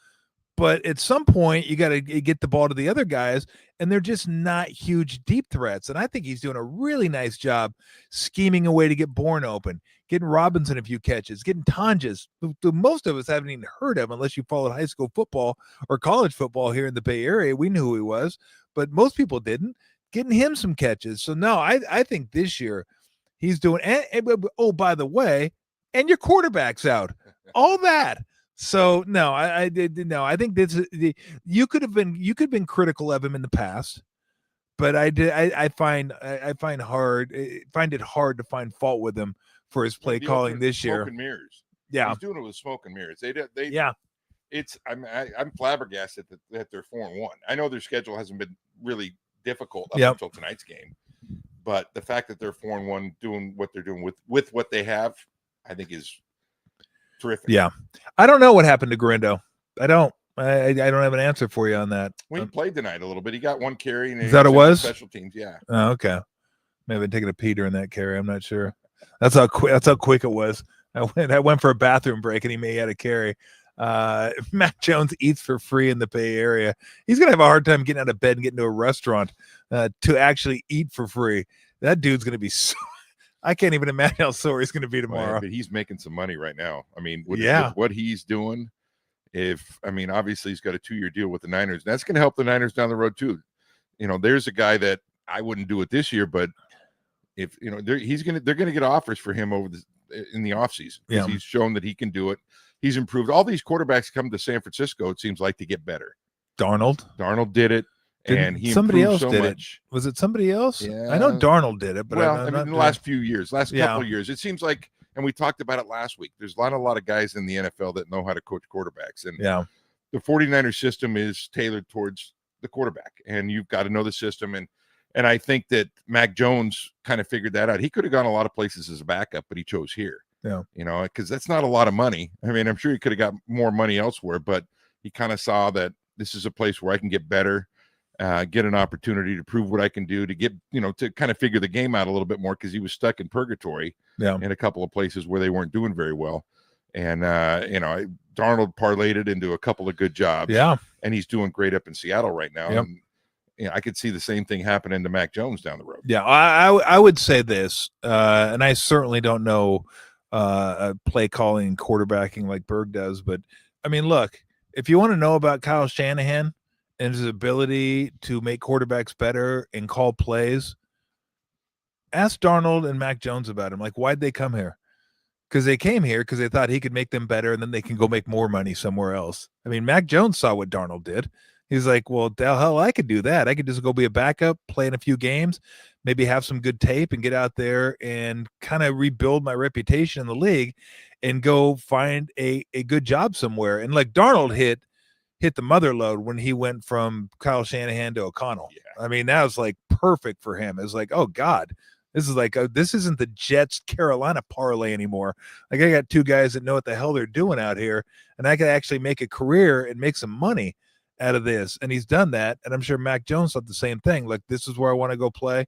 but at some point you got to get the ball to the other guys, and they're just not huge deep threats. And I think he's doing a really nice job scheming a way to get Bourne open, getting Robinson a few catches, getting Tonjes, who most of us haven't even heard of unless you followed high school football or college football here in the Bay Area. We knew who he was, but most people didn't. Getting him some catches. So no, I think this year he's doing. Oh, by the way, and your quarterback's out. All that. So no, I think this you could have been critical of him in the past, but I find it hard to find fault with him for his play calling this year. Smoke and mirrors. Yeah, he's doing it with smoke and mirrors. I'm flabbergasted that they're 4-1. I know their schedule hasn't been really difficult up until tonight's game, but the fact that they're 4-1, doing what they're doing with what they have, I think is terrific. Yeah, I don't know what happened to Grindo. I don't have an answer for you on that. Well, he played tonight a little bit. He got 1 carry. And is that it was special teams? Yeah. Oh, okay. Maybe I've been taking a pee during that carry. I'm not sure. That's how quick it was. I went for a bathroom break and he may have a carry. Mac Jones eats for free in the Bay Area. He's gonna have a hard time getting out of bed and getting to a restaurant to actually eat for free. That dude's gonna be so. I can't even imagine how sore he's gonna be tomorrow. But he's making some money right now. I mean, with what he's doing, obviously he's got a 2-year deal with the Niners. And that's gonna help the Niners down the road too. There's a guy that I wouldn't do it this year, but if they're gonna get offers for him in the offseason because he's shown that he can do it. He's improved. All these quarterbacks come to San Francisco, it seems like, to get better. Darnold did it, and somebody else did much. It. Was it somebody else? Yeah. I know Darnold did it, but in the last few years, couple of years, it seems like, and we talked about it last week, there's a lot of guys in the NFL that know how to coach quarterbacks. And the 49ers system is tailored towards the quarterback, and you've got to know the system. And I think that Mac Jones kind of figured that out. He could have gone a lot of places as a backup, but he chose here. Yeah. Because that's not a lot of money. I mean, I'm sure he could have got more money elsewhere, but he kind of saw that this is a place where I can get better, get an opportunity to prove what I can do, to get, to kind of figure the game out a little bit more, because he was stuck in purgatory in a couple of places where they weren't doing very well. And, Darnold parlayed it into a couple of good jobs. Yeah. And he's doing great up in Seattle right now. Yep. And, I could see the same thing happening to Mac Jones down the road. Yeah. I would say this, and I certainly don't know play calling and quarterbacking like Berg does, but I mean, look, if you want to know about Kyle Shanahan and his ability to make quarterbacks better and call plays, ask Darnold and Mac Jones about him. Like, why'd they come here? Because they came here because they thought he could make them better, and then they can go make more money somewhere else. I mean, Mac Jones saw what Darnold did. He's like, well, the hell, I could do that. I could just go be a backup, play in a few games, maybe have some good tape and get out there and kind of rebuild my reputation in the league and go find a good job somewhere. And like Darnold hit the mother load when he went from Kyle Shanahan to O'Connell. Yeah. I mean, that was like perfect for him. It was like, oh God, this is like, this isn't the Jets Carolina parlay anymore. Like, I got two guys that know what the hell they're doing out here, and I could actually make a career and make some money out of this. And he's done that. And I'm sure Mac Jones thought the same thing. Like, this is where I want to go play.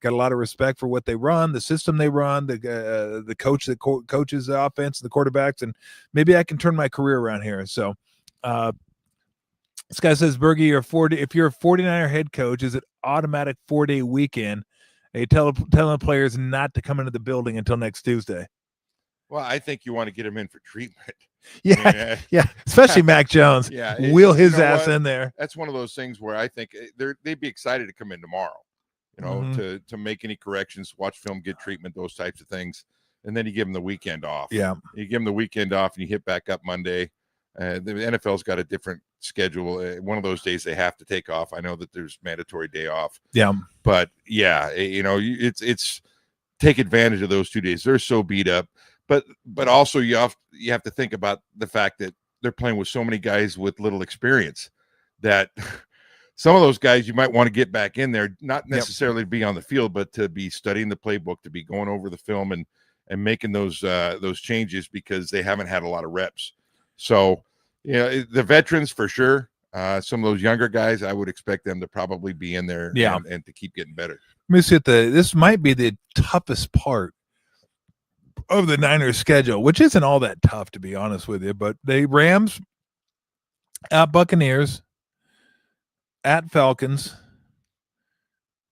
Got a lot of respect for what they run, the system they run, the coach that coaches the offense, the quarterbacks, and maybe I can turn my career around here. So this guy says, Bergie, if you're a 49er head coach, is it automatic 4-day weekend? And telling players not to come into the building until next Tuesday. Well, I think you want to get him in for treatment. Yeah, yeah, especially Mac Jones. Yeah, wheel his ass in there. That's one of those things where I think they'd be excited to come in tomorrow, to make any corrections, watch film, get treatment, those types of things, and then you give them the weekend off. Yeah, you give them the weekend off, and you hit back up Monday. The NFL's got a different schedule. One of those days they have to take off. I know that there's mandatory day off. Yeah, but yeah, it's take advantage of those 2 days. They're so beat up. But also you have to think about the fact that they're playing with so many guys with little experience that some of those guys you might want to get back in there, not necessarily to be on the field, but to be studying the playbook, to be going over the film and making those changes, because they haven't had a lot of reps. So, the veterans for sure. Some of those younger guys, I would expect them to probably be in there and to keep getting better. Let me see this might be the toughest part of the Niners schedule, which isn't all that tough, to be honest with you, but they Rams at Buccaneers, at Falcons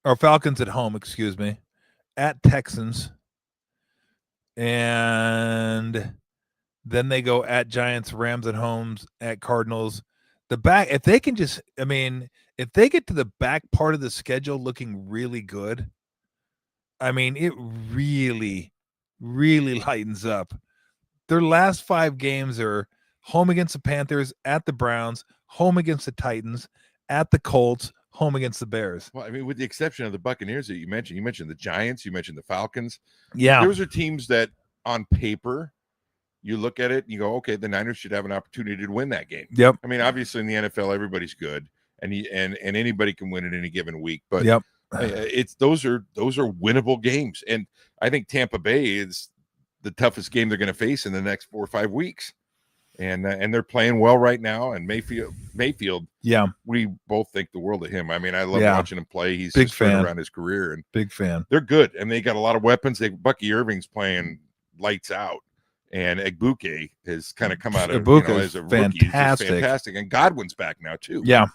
at home, excuse me, at Texans, and then they go at Giants, Rams at home, at Cardinals. If they can just, if they get to the back part of the schedule looking really good, it really lightens up. Their last 5 games are home against the Panthers, at the Browns, home against the Titans, at the Colts, home against the Bears. Well, with the exception of the Buccaneers that you mentioned the Giants, you mentioned the Falcons. Yeah. Those are teams that on paper, you look at it and you go, okay, the Niners should have an opportunity to win that game. Yep. Obviously in the NFL, everybody's good and anybody can win it any given week, but yep. Those are winnable games. And I think Tampa Bay is the toughest game they're going to face in the next 4 or 5 weeks. and they're playing well right now. And Mayfield, yeah, we both think the world of him. I mean, I love watching him play. He's big just fan turned around his career, and big fan. They're good, and they got a lot of weapons. Bucky Irving's playing lights out, and Egbuke has kind of come out of as a rookie. He's just fantastic, and Godwin's back now too. Yeah,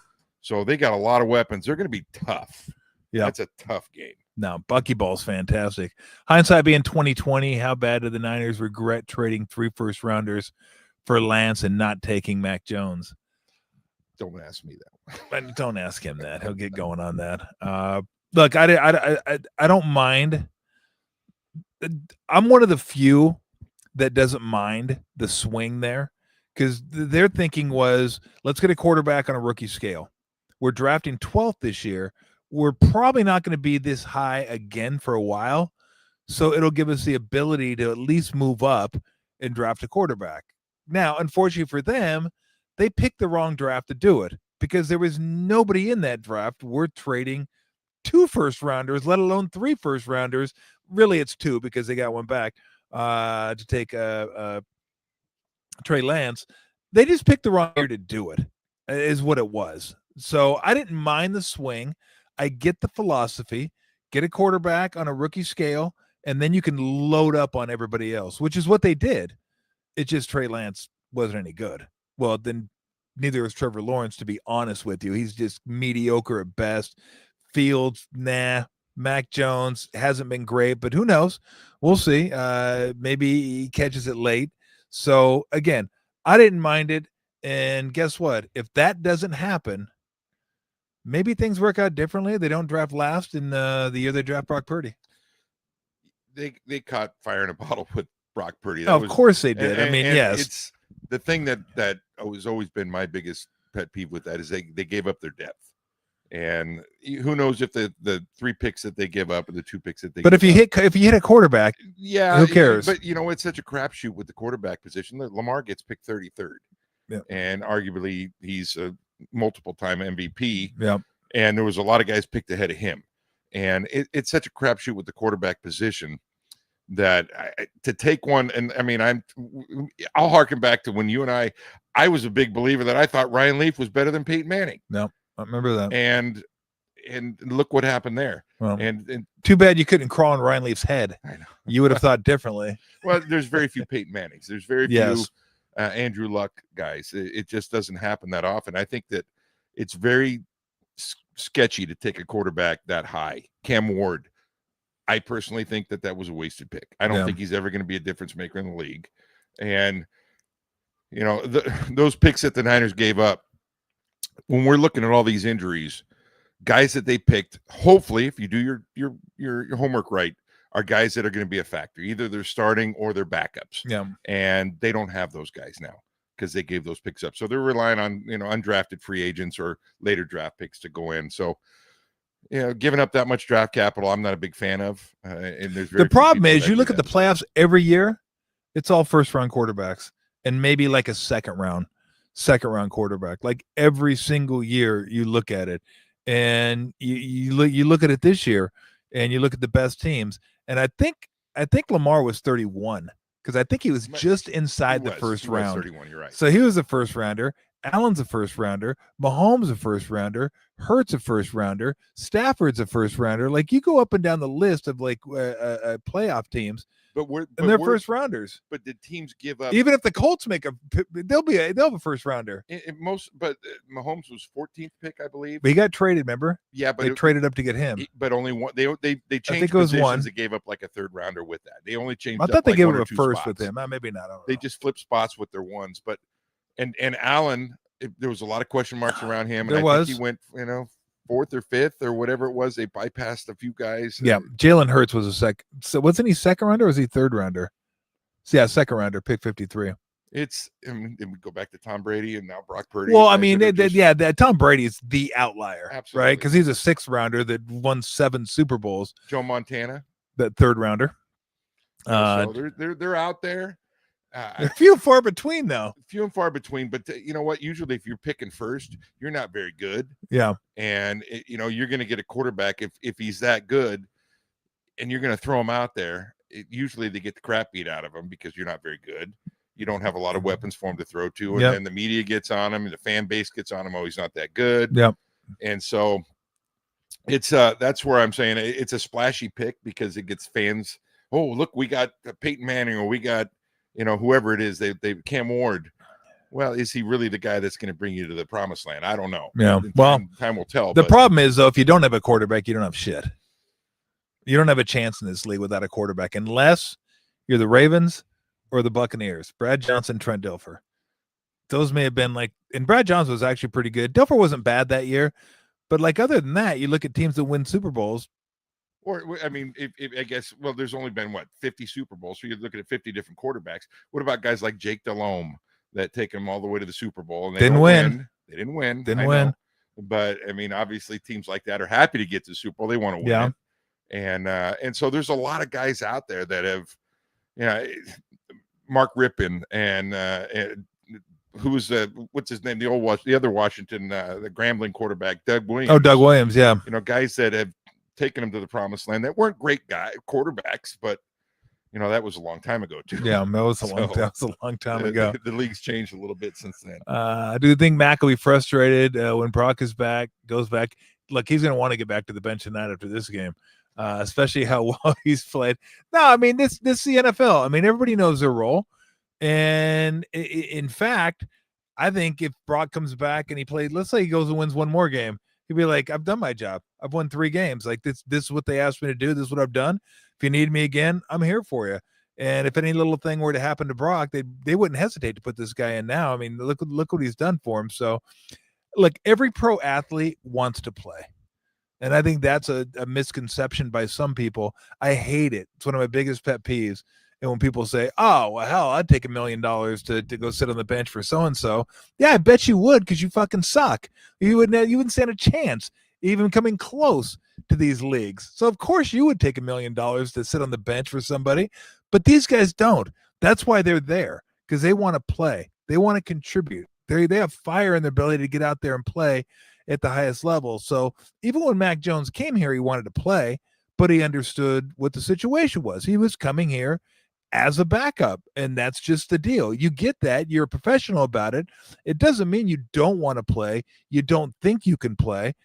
so they got a lot of weapons. They're going to be tough. Yeah, that's a tough game. No, Bucky Ball's fantastic. Hindsight being 2020, how bad did the Niners regret trading 3 first-rounders for Lance and not taking Mac Jones? Don't ask me that. Don't ask him that. He'll get going on that. Look, I don't mind. I'm one of the few that doesn't mind the swing there, because their thinking was, let's get a quarterback on a rookie scale. We're drafting 12th this year. We're probably not going to be this high again for a while, so it'll give us the ability to at least move up and draft a quarterback. Now, unfortunately for them, they picked the wrong draft to do it, because there was nobody in that draft worth trading 2 first-rounders, let alone 3 first-rounders. Really, it's 2 because they got one back to take Trey Lance. They just picked the wrong year to do it, is what it was. So I didn't mind the swing. I get the philosophy. Get a quarterback on a rookie scale, and then you can load up on everybody else, which is what they did. It's just Trey Lance wasn't any good. Well, then neither was Trevor Lawrence, to be honest with you. He's just mediocre at best. Fields, nah. Mac Jones hasn't been great, but who knows? We'll see. Maybe he catches it late. So, again, I didn't mind it. And guess what? If that doesn't happen, maybe things work out differently. They don't draft last in the year they draft Brock Purdy. They caught fire in a bottle with Brock Purdy. Of course they did. And, yes. It's the thing that has always been my biggest pet peeve with that is they gave up their depth. And who knows if the 3 picks that they give up or the 2 picks that they. But if you hit a quarterback, yeah, who cares? But it's such a crapshoot with the quarterback position. Lamar gets picked 33rd, and arguably he's a multiple-time MVP. Yeah, and there was a lot of guys picked ahead of him, and it's such a crapshoot with the quarterback position that to take one. And I mean, I'll harken back to when you and I was a big believer that I thought Ryan Leaf was better than Peyton Manning. No. I remember that. And look what happened there. Well, and too bad you couldn't crawl on Ryan Leaf's head. I know. You would have thought differently. Well, there's very few Peyton Mannings. There's very few Andrew Luck guys. It just doesn't happen that often. I think that it's very sketchy to take a quarterback that high. Cam Ward, I personally think that was a wasted pick. I don't think he's ever going to be a difference maker in the league. And, those picks that the Niners gave up, when we're looking at all these injuries, guys that they picked, hopefully, if you do your homework right, are guys that are going to be a factor. Either they're starting or they're backups. Yeah. And they don't have those guys now because they gave those picks up. So they're relying on, undrafted free agents or later draft picks to go in. So, giving up that much draft capital, I'm not a big fan of. And there's the problem is you look at the playoffs every year, it's all first-round quarterbacks and maybe like a second round quarterback. Like every single year you look at it, and you look at it this year, and you look at the best teams, and I think Lamar was 31, because I think he was just inside the first round. 31, you're right. So he was a first rounder. Allen's a first rounder. Mahomes a first rounder. Hurts a first rounder. Stafford's a first rounder. Like, you go up and down the list of playoff teams, and they're first rounders. But did teams give up? Even if the Colts they'll have a first rounder. But Mahomes was 14th pick, I believe. But he got traded. Remember? Yeah, but they traded up to get him. But only one. They changed positions. They gave up like a third rounder with that. They only changed. I thought they gave him a first spots with him. Maybe not. They just flipped spots with their ones. But and Allen, there was a lot of question marks around him. And I think he went, 4th or 5th or whatever it was. They bypassed a few guys. Yeah, Jalen Hurts was a second. So wasn't he second rounder or was he third rounder? So yeah, second rounder, pick 53. We go back to Tom Brady and now Brock Purdy. Well, I mean, Tom Brady is the outlier, absolutely, right? Because he's a 6th rounder that won 7 Super Bowls. Joe Montana, that 3rd rounder. So they're out there. They're few and far between, though. Few and far between, but you know what? Usually, if you're picking first, you're not very good. Yeah, and you're going to get a quarterback if he's that good, and you're going to throw him out there. Usually, they get the crap beat out of him because you're not very good. you don't have a lot of weapons for him to throw to, and then the media gets on him, and the fan base gets on him. Oh, he's not that good. Yep. And so it's that's where I'm saying it's a splashy pick because it gets fans. Oh, look, we got Peyton Manning, or we got, you know, whoever it is. They Cam Ward. Well, is he really the guy that's going to bring you to the promised land? I don't know. Yeah. Time will tell. The problem is, though, if you don't have a quarterback, you don't have shit. You don't have a chance in this league without a quarterback, unless you're the Ravens or the Buccaneers. Brad Johnson, Trent Dilfer. Those may have been like, and Brad Johnson was actually pretty good. Dilfer wasn't bad that year, but like other than that, you look at teams that win Super Bowls. Or, I mean, if I guess, well, there's only been, 50 Super Bowls. So you're looking at 50 different quarterbacks. What about guys like Jake Delhomme that take them all the way to the Super Bowl? And they didn't win. They didn't win. Didn't win. But, I mean, obviously teams like that are happy to get to the Super Bowl. They want to win. Yeah. And so there's a lot of guys out there that have, you know, Mark Rippon and who's what's his name? The other Washington, the Grambling quarterback, Doug Williams. Oh, Doug Williams. Yeah. You know, guys that have taken him to the promised land that weren't great quarterbacks, but you know, that was a long time ago too. Yeah, that was a long time ago. The league's changed a little bit since then. I do think Mac will be frustrated when Brock is back, goes back. Look, he's going to want to get back to the bench tonight after this game, especially how well he's played. No, I mean, this is the NFL. I mean, everybody knows their role. And in fact, I think if Brock comes back and he played, let's say he goes and wins one more game, he'd be like, I've done my job. I've won 3 games. Like this is what they asked me to do. This is what I've done. If you need me again, I'm here for you. And if any little thing were to happen to Brock, they wouldn't hesitate to put this guy in now. I mean, look what he's done for him. So look, every pro athlete wants to play. And I think that's a misconception by some people. I hate it. It's one of my biggest pet peeves. And when people say, oh, well, hell, I'd take $1 million to go sit on the bench for so-and-so. Yeah, I bet you would, because you fucking suck. You wouldn't stand a chance even coming close to these leagues. So, of course, you would take $1 million to sit on the bench for somebody. But these guys don't. That's why they're there, because they want to play. They want to contribute. They have fire in their ability to get out there and play at the highest level. So even when Mac Jones came here, he wanted to play, but he understood what the situation was. He was coming here as a backup, and that's just the deal. You get that. You're a professional about it. It doesn't mean you don't want to play. You don't think you can play.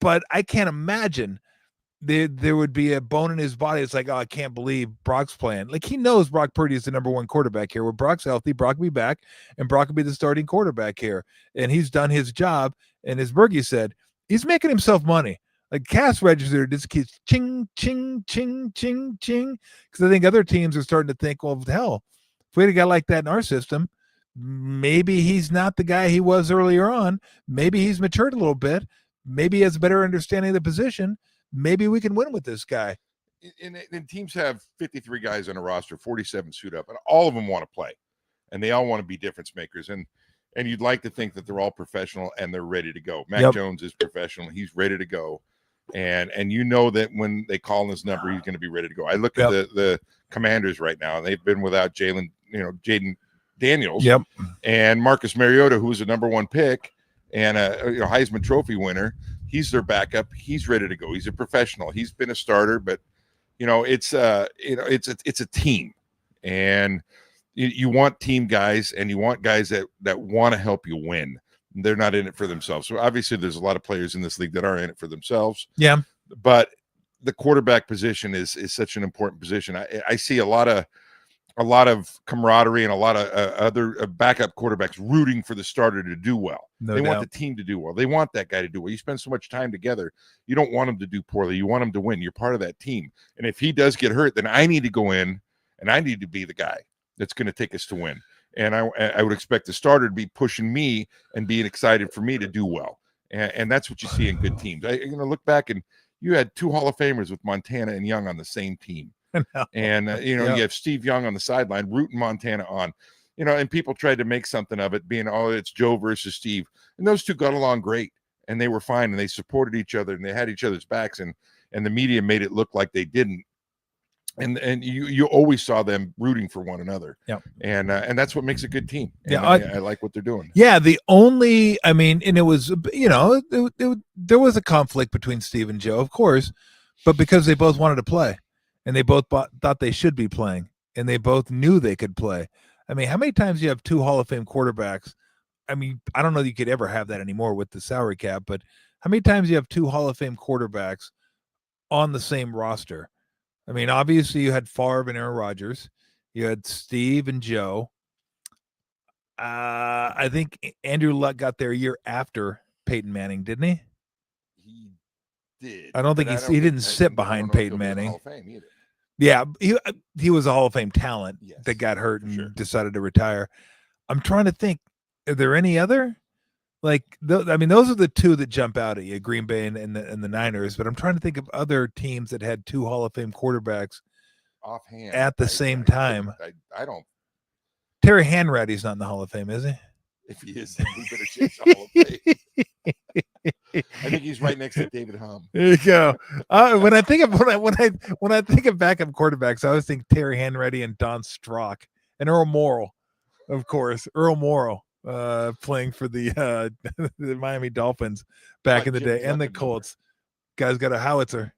But I can't imagine there would be a bone in his body. It's like, oh, I can't believe Brock's playing. Like, he knows Brock Purdy is the number 1 quarterback here. When Brock's healthy, Brock will be back, and Brock will be the starting quarterback here. And he's done his job. And as Bergie said, he's making himself money. Like, cash register just keeps ching, ching, ching, ching, ching. Because I think other teams are starting to think, well, hell, if we had a guy like that in our system, maybe he's not the guy he was earlier on. Maybe he's matured a little bit. Maybe he has a better understanding of the position. Maybe we can win with this guy. And teams have 53 guys on a roster, 47 suit up, and all of them want to play. And they all want to be difference makers. And you'd like to think that they're all professional and they're ready to go. Mac Jones is professional. He's ready to go. And you know that when they call his number, he's going to be ready to go. I look at the Commanders right now, and they've been without Jaden Daniels and Marcus Mariota, who's a number 1 pick and a Heisman Trophy winner. He's their backup. He's ready to go. He's a professional. He's been a starter, but it's a team, and you want team guys, and you want guys that want to help you win. They're not in it for themselves. So obviously there's a lot of players in this league that are in it for themselves. Yeah. But the quarterback position is such an important position. I see a lot of camaraderie and a lot of other backup quarterbacks rooting for the starter to do well. They want the team to do well. They want that guy to do well. You spend so much time together. You don't want him to do poorly. You want him to win. You're part of that team. And if he does get hurt, then I need to go in and I need to be the guy that's going to take us to win. And I would expect the starter to be pushing me and being excited for me to do well. And that's what you see in good teams. Look back, and you had 2 Hall of Famers with Montana and Young on the same team. And you have Steve Young on the sideline rooting Montana on, and people tried to make something of it being, oh, it's Joe versus Steve. And those 2 got along great, and they were fine, and they supported each other, and they had each other's backs, and the media made it look like they didn't. And you always saw them rooting for one another. Yeah. And that's what makes a good team. And I like what they're doing. Yeah. And it was, there was a conflict between Steve and Joe, of course, but because they both wanted to play, and they both thought they should be playing, and they both knew they could play. I mean, how many times do you have 2 Hall of Fame quarterbacks? I mean, I don't know that you could ever have that anymore with the salary cap, but how many times do you have 2 Hall of Fame quarterbacks on the same roster? I mean, obviously you had Favre and Aaron Rodgers. You had Steve and Joe. I think Andrew Luck got there a year after Peyton Manning, didn't he? He did. I don't think he didn't sit behind Peyton Manning. Hall of Fame either. Yeah, he was a Hall of Fame talent that got hurt and decided to retire. I'm trying to think. Are there any other? Like, I mean, those are the 2 that jump out at you, Green Bay and the Niners. But I'm trying to think of other teams that had 2 Hall of Fame quarterbacks offhand at the same time. I don't. Terry Hanratty's not in the Hall of Fame, is he? If he is, then we better change the Hall of Fame. I think he's right next to David Hum. There you go. When I think of when I think of backup quarterbacks, I always think Terry Hanratty and Don Strock and Earl Morrall, of course. Earl Morrall playing for the Miami Dolphins back in the day, and the Colts. Guy's got a howitzer.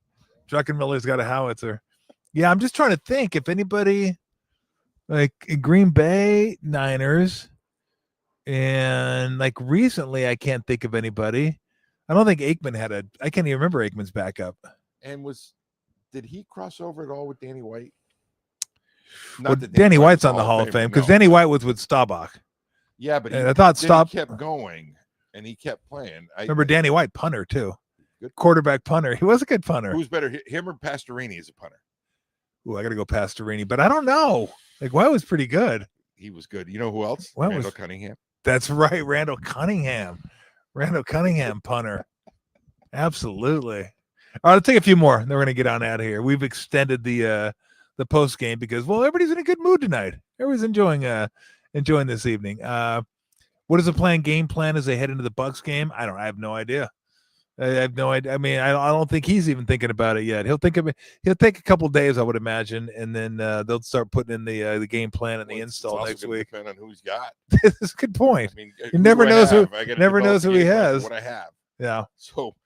Druckenmiller's got a howitzer. Yeah, I'm just trying to think if anybody like Green Bay, Niners, and like recently I can't think of anybody. I don't think Aikman I can't even remember Aikman's backup. And did he cross over at all with Danny White? Well, Danny White's on the Hall of Fame because Danny White was with Staubach. Yeah, but I thought Staubach kept going and he kept playing. Remember Danny White, punter too. Good quarterback punter. He was a good punter. Who's better, him or Pastorini as a punter? Ooh, I got to go Pastorini, but I don't know. Like White was pretty good. He was good. You know who else? Randall Cunningham. That's right, Randall Cunningham. Randall Cunningham, punter. Absolutely. All right, let's take a few more. Then we're going to get on out of here. We've extended the post game because, well, everybody's in a good mood tonight. Everybody's enjoying this evening. What is the game plan as they head into the Bucs game? I have no idea. I have no idea. I mean, I don't think he's even thinking about it yet. He'll take a couple of days, I would imagine, and then they'll start putting in the game plan and the install next week. Depend on who he's got. This is a good point. I mean, he never knows who he has. What I have. Yeah. So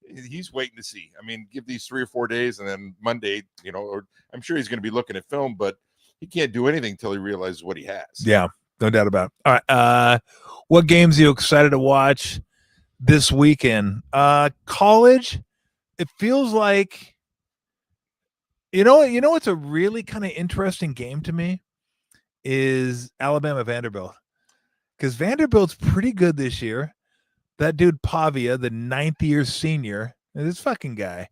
he's waiting to see. I mean, give these 3 or 4 days, and then Monday, or I'm sure he's going to be looking at film, but he can't do anything until he realizes what he has. Yeah, no doubt about it. All right. What games are you excited to watch this weekend? College, it feels like, what's a really kind of interesting game to me is Alabama Vanderbilt, because Vanderbilt's pretty good this year. That dude Pavia, the 9th-year senior, this fucking guy.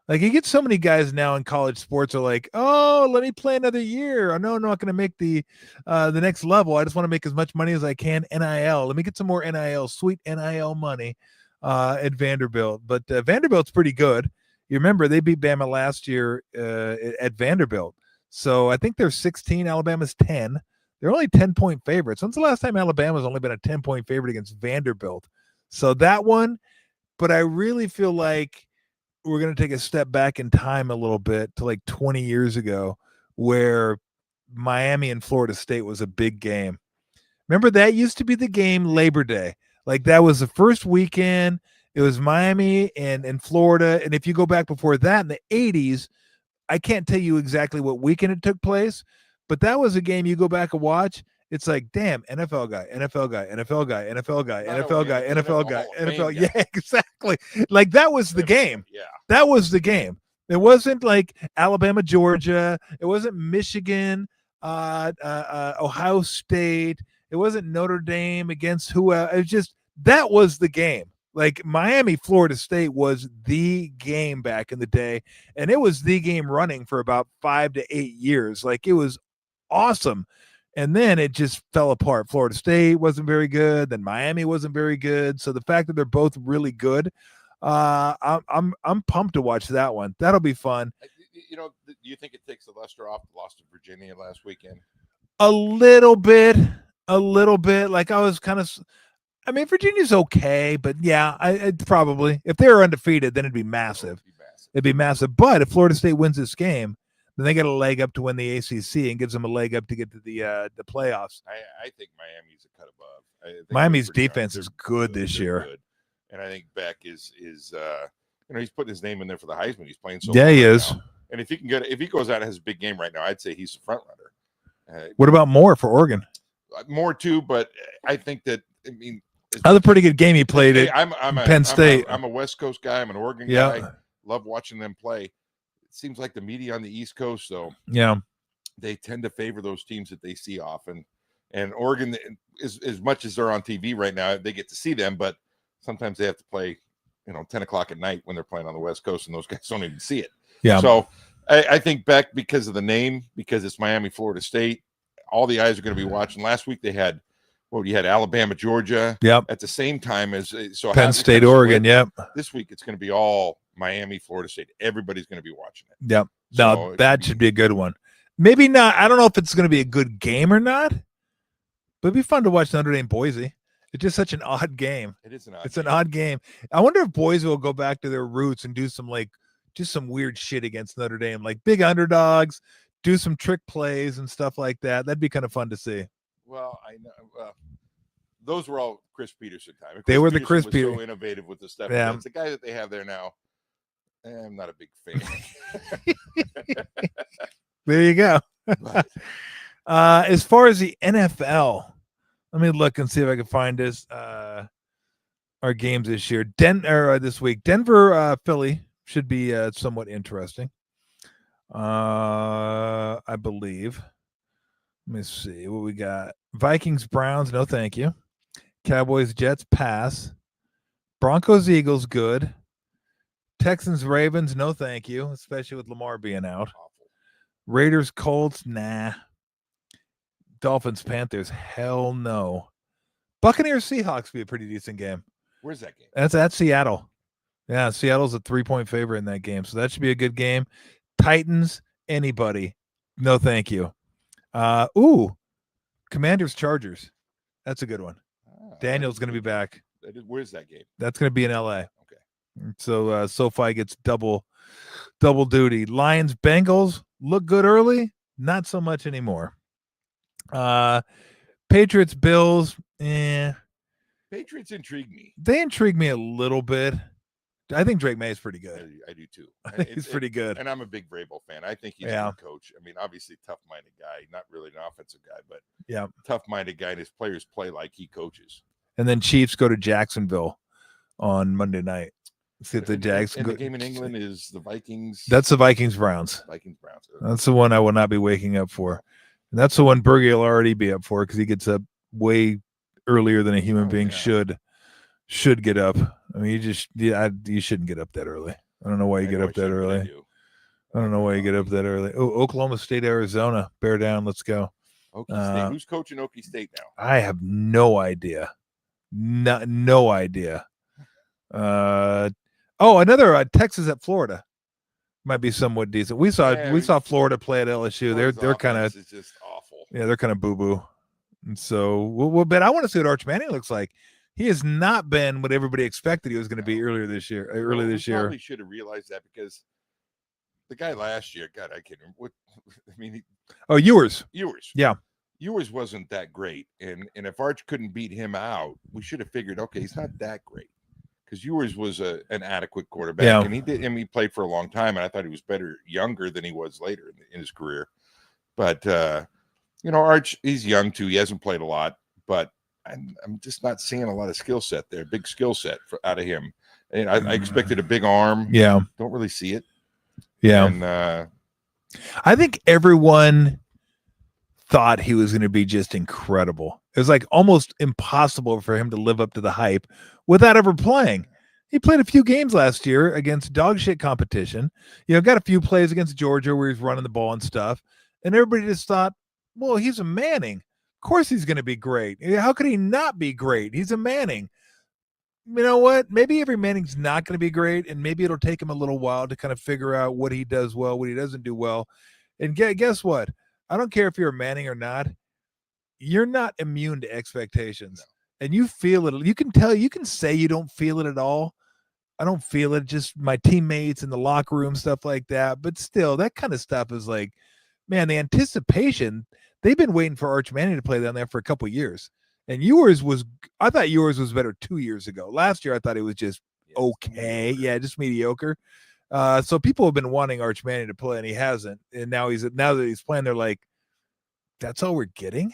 Like, you get so many guys now in college sports are like, oh, let me play another year. I know I'm not going to make the next level. I just want to make as much money as I can. NIL. Let me get some more NIL, sweet NIL money at Vanderbilt. But Vanderbilt's pretty good. You remember they beat Bama last year at Vanderbilt. So I think they're 16. Alabama's 10. They're only 10-point favorites. When's the last time Alabama's only been a 10-point favorite against Vanderbilt? So that one, but I really feel like we're going to take a step back in time a little bit to like 20 years ago where Miami and Florida State was a big game. Remember, that used to be the game Labor Day. Like, that was the first weekend. It was Miami and Florida. And if you go back before that in the 80s, I can't tell you exactly what weekend it took place, but that was a game you go back and watch. It's like, damn, NFL guy, NFL guy, NFL guy, NFL guy, NFL guy, NFL guy, NFL. Yeah, exactly. Like, that was the game. Yeah. That was the game. It wasn't like Alabama, Georgia. It wasn't Michigan, Ohio State. It wasn't Notre Dame against who. It was just, that was the game. Like, Miami, Florida State was the game back in the day. And it was the game running for about 5 to 8 years. Like, it was awesome. And then it just fell apart. Florida State wasn't very good. Then Miami wasn't very good. So the fact that they're both really good, I'm pumped to watch that one. That'll be fun. Do you think it takes the luster off the loss to Virginia last weekend? A little bit. Like, I was kind of, I mean, Virginia's okay, but yeah, I'd probably, if they were undefeated, then it'd be massive. It'd be massive. But if Florida State wins this game, then they got a leg up to win the ACC and gives them a leg up to get to the playoffs. I think Miami's a cut above. Miami's defense is good this year. Good. And I think Beck is he's putting his name in there for the Heisman. He's playing so well. Yeah, he is. Now. And if he goes out and has a big game right now, I'd say he's the front runner. What about Moore for Oregon? more too, but I think that that was a pretty good game he played at Penn State. I'm a West Coast guy. I'm an Oregon guy. Love watching them play. It seems like the media on the East Coast, though, they tend to favor those teams that they see often. And Oregon, as much as they're on TV right now, they get to see them, but sometimes they have to play, 10 o'clock at night when they're playing on the West Coast, and those guys don't even see it. Yeah. So I think Beck, because of the name, because it's Miami, Florida State, all the eyes are going to be watching. Last week they had, you had Alabama, Georgia. At the same time as Penn State, Oregon. This week it's going to be all Miami, Florida State. Everybody's going to be watching it. No, that should be a good one. Maybe not. I don't know if it's going to be a good game or not, but it'd be fun to watch Notre Dame Boise. It's just such an odd game. It is an odd game. I wonder if Boise will go back to their roots and do some just some weird shit against Notre Dame, like big underdogs, do some trick plays and stuff like that. That'd be kind of fun to see. Well, I know those were all Chris Peterson time. They were the Chris Peterson. So innovative with the stuff. Yeah. It's the guy that they have there now. I'm not a big fan. There you go. As far as the NFL, let me look and see if I can find this. Our games this year, this week, Denver, Philly should be somewhat interesting. I believe. Let me see what we got. Vikings, Browns, no thank you. Cowboys, Jets, pass. Broncos, Eagles, good. Texans, Ravens, no thank you, especially with Lamar being out. Raiders, Colts, nah. Dolphins, Panthers, hell no. Buccaneers, Seahawks be a pretty decent game. Where's that game? That's at Seattle. Yeah, Seattle's a 3-point favorite in that game, so that should be a good game. Titans, anybody, no thank you. Commanders, Chargers. That's a good one. Daniel's going to be back. Where's that game? That's going to be in LA. Okay. So SoFi gets double duty. Lions, Bengals look good early, not so much anymore. Patriots, Bills, Patriots intrigue me. They intrigue me a little bit. I think Drake May is pretty good. I do too. He's pretty good. And I'm a big Vrabel fan. I think he's a good coach. I mean, obviously tough-minded guy, not really an offensive guy, but tough-minded guy, and his players play like he coaches. And then Chiefs go to Jacksonville on Monday night. See if the Jags and the game in England is the Vikings. That's the Vikings-Browns. Vikings-Browns. That's the one I will not be waking up for. And that's the one Bergie will already be up for because he gets up way earlier than a human being should get up. I mean, you shouldn't get up that early. I don't know why you get up that early. I don't know why you get up that early. Oh, Oklahoma State, Arizona. Bear down. Let's go. Okie State. Who's coaching Okie State now? I have no idea. No idea. Another Texas at Florida might be somewhat decent. We saw Florida play at LSU. They're kind of just awful. Yeah, they're kind of boo boo. And so we'll bet. I want to see what Arch Manning looks like. He has not been what everybody expected he was going to be earlier this year. Probably should have realized that because the guy last year, God, I can't remember. Ewers. Yeah. Ewers wasn't that great. And if Arch couldn't beat him out, we should have figured, okay, he's not that great. Because Ewers was an adequate quarterback. Yeah. And he played for a long time. And I thought he was better younger than he was later in his career. But, Arch, he's young too. He hasn't played a lot. But I'm just not seeing a lot of skill set there, big skill set out of him. And I expected a big arm. Yeah. Don't really see it. Yeah. And I think everyone thought he was going to be just incredible. It was like almost impossible for him to live up to the hype without ever playing. He played a few games last year against dog shit competition. Got a few plays against Georgia where he's running the ball and stuff. And everybody just thought, well, he's a Manning. Of course he's going to be great. How could he not be great? He's a Manning. You know what? Maybe every Manning's not going to be great, and maybe it'll take him a little while to kind of figure out what he does well, what he doesn't do well. And guess what? I don't care if you're a Manning or not. You're not immune to expectations. No. And you feel it. You can say you don't feel it at all. I don't feel it. Just my teammates in the locker room, stuff like that. But still, that kind of stuff is like, man, the anticipation. They've been waiting for Arch Manning to play down there for a couple of years. And I thought yours was better 2 years ago. Last year, I thought it was just okay. Yeah, just mediocre. So people have been wanting Arch Manning to play, and he hasn't. And now that he's playing, they're like, that's all we're getting?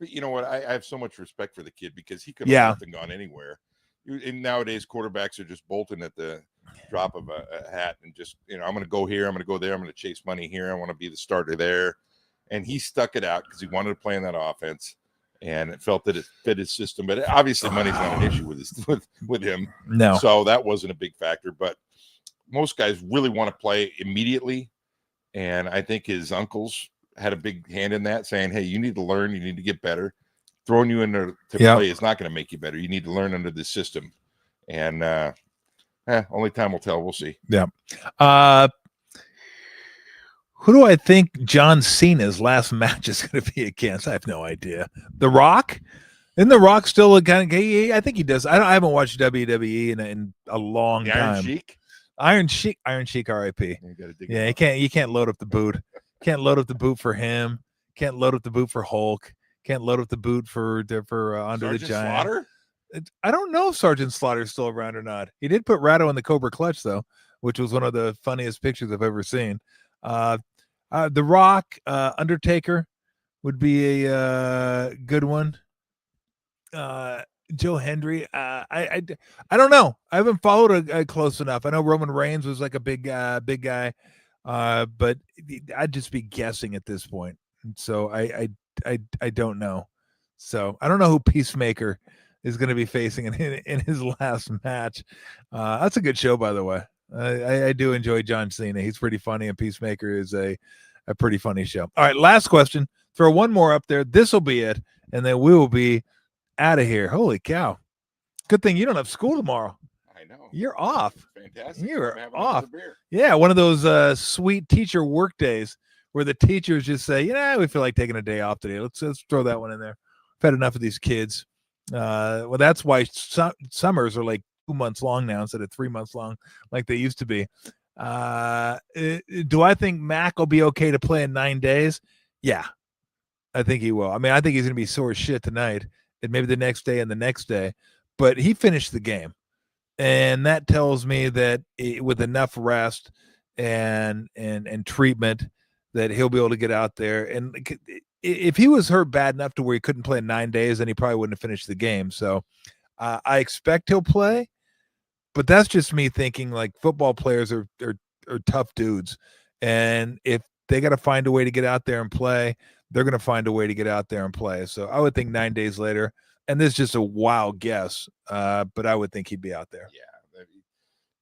But you know what? I have so much respect for the kid because he could have left and gone anywhere. And nowadays, quarterbacks are just bolting at the drop of a hat and just, I'm going to go here, I'm going to go there, I'm going to chase money here, I want to be the starter there. And he stuck it out because he wanted to play in that offense, and it felt that it fit his system. But obviously, money's not an issue with him. No, so that wasn't a big factor. But most guys really want to play immediately, and I think his uncles had a big hand in that, saying, "Hey, you need to learn, you need to get better. Throwing you in there to play is not going to make you better. You need to learn under this system." And only time will tell. We'll see. Yeah. Who do I think John Cena's last match is going to be against? I have no idea. The Rock? Isn't The Rock still a kind of? I think he does. I haven't watched WWE in a long time. Iron Sheik, R.I.P. Yeah, you can't load up the boot. Can't load up the boot for him. Can't load up the boot for Hulk. Can't load up the boot for Andre the Giant. Slaughter? I don't know if Sergeant Slaughter's still around or not. He did put Ratto in the Cobra Clutch though, which was one of the funniest pictures I've ever seen. The Rock, Undertaker would be a good one. Joe Hendry. I don't know. I haven't followed close enough. I know Roman Reigns was like a big guy, but I'd just be guessing at this point. So I don't know. So I don't know who Peacemaker is going to be facing in his last match. That's a good show, by the way. I do enjoy John Cena. He's pretty funny, and Peacemaker is a pretty funny show. All right, last question. Throw one more up there. This will be it, and then we will be out of here. Holy cow. Good thing you don't have school tomorrow. I know. You're off. Fantastic. You're off. Yeah, one of those sweet teacher work days where the teachers just say, we feel like taking a day off today. Let's throw that one in there. I've had enough of these kids. Well, that's why summers are like 2 months long now instead of 3 months long like they used to be. Do I think Mac will be okay to play in 9 days? Yeah, I think he will. I mean, I think he's going to be sore as shit tonight and maybe the next day and the next day, but he finished the game. And that tells me that with enough rest and treatment that he'll be able to get out there. And if he was hurt bad enough to where he couldn't play in 9 days, then he probably wouldn't have finished the game. So I expect he'll play, but that's just me thinking like football players are tough dudes. And if they got to find a way to get out there and play, they're going to find a way to get out there and play. So I would think 9 days later, and this is just a wild guess, but I would think he'd be out there.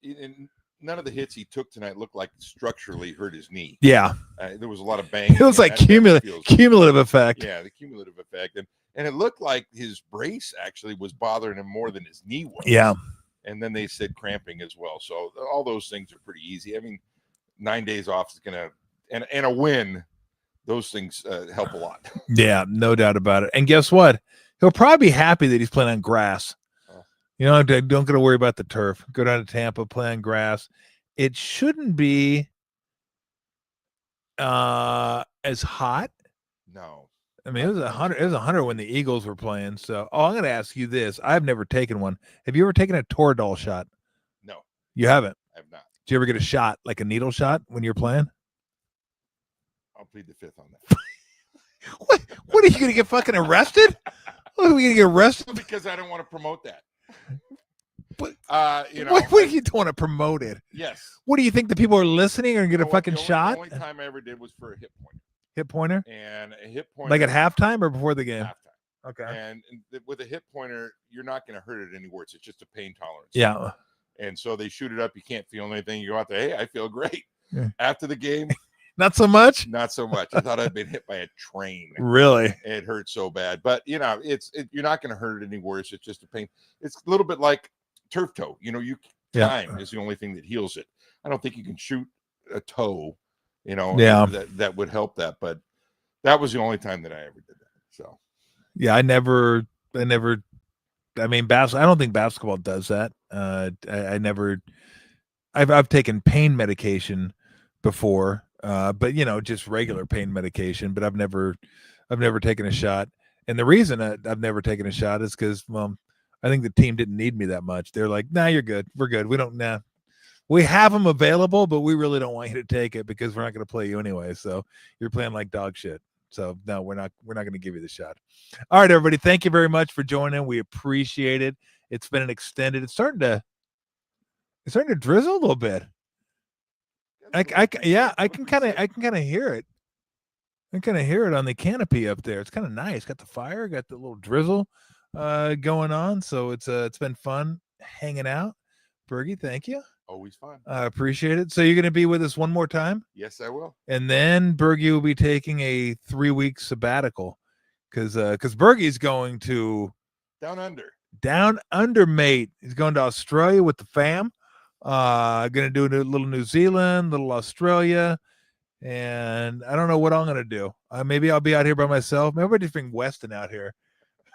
Yeah. And none of the hits he took tonight looked like structurally hurt his knee. Yeah. There was a lot of banging. It was like cumulative effect. Yeah, the cumulative effect. And it looked like his brace actually was bothering him more than his knee was. Yeah. And then they said cramping as well. So all those things are pretty easy. I mean, 9 days off is going to, and a win, those things help a lot. Yeah, no doubt about it. And guess what? He'll probably be happy that he's playing on grass. Don't got to worry about the turf. Go down to Tampa, play on grass. It shouldn't be as hot. No. I mean, it was 100. It was 100 when the Eagles were playing. So, I'm going to ask you this. I've never taken one. Have you ever taken a Toradol shot? No. You haven't? I have not. Did you ever get a shot, like a needle shot, when you're playing? I'll plead the fifth on that. What are you going to get fucking arrested? What are we going to get arrested? Because I don't want to promote that. But, what do you want to promote it? Yes. What do you think the people are listening or get a fucking shot? The only time I ever did was for a hip pointer. Hip pointer? And a hip pointer. Like at halftime or before the game? Halftime. Okay. And with a hip pointer, you're not going to hurt it any worse. It's just a pain tolerance. Yeah. And so they shoot it up. You can't feel anything. You go out there, hey, I feel great. Yeah. After the game. Not so much? Not so much. I thought I'd been hit by a train. Really? It hurt so bad. But, you're not going to hurt it any worse. It's just a pain. It's a little bit like turf toe. Time is the only thing that heals it. I don't think you can shoot a toe, that would help that. But that was the only time that I ever did that. So, yeah, I mean, I don't think basketball does that. I've taken pain medication before, but just regular pain medication, but I've never taken a shot. And the reason I've never taken a shot is because, I think the team didn't need me that much. They're like, nah, you're good. We're good. We have them available, but we really don't want you to take it because we're not going to play you anyway. So you're playing like dog shit. So no, we're not going to give you the shot. All right, everybody. Thank you very much for joining. We appreciate it. It's been an extended. It's starting to drizzle a little bit. I can kind of hear it. I can kind of hear it on the canopy up there. It's kind of nice. Got the fire, got the little drizzle going on. So it's been fun hanging out. Bergie, thank you. Always fun. I appreciate it. So you're going to be with us one more time? Yes, I will. And then Bergie will be taking a 3-week sabbatical because Bergie's going to Down under, mate. He's going to Australia with the fam. Going to do a little New Zealand, little Australia, and I don't know what I'm going to do. Maybe I'll be out here by myself. Maybe I'll just bring Weston out here.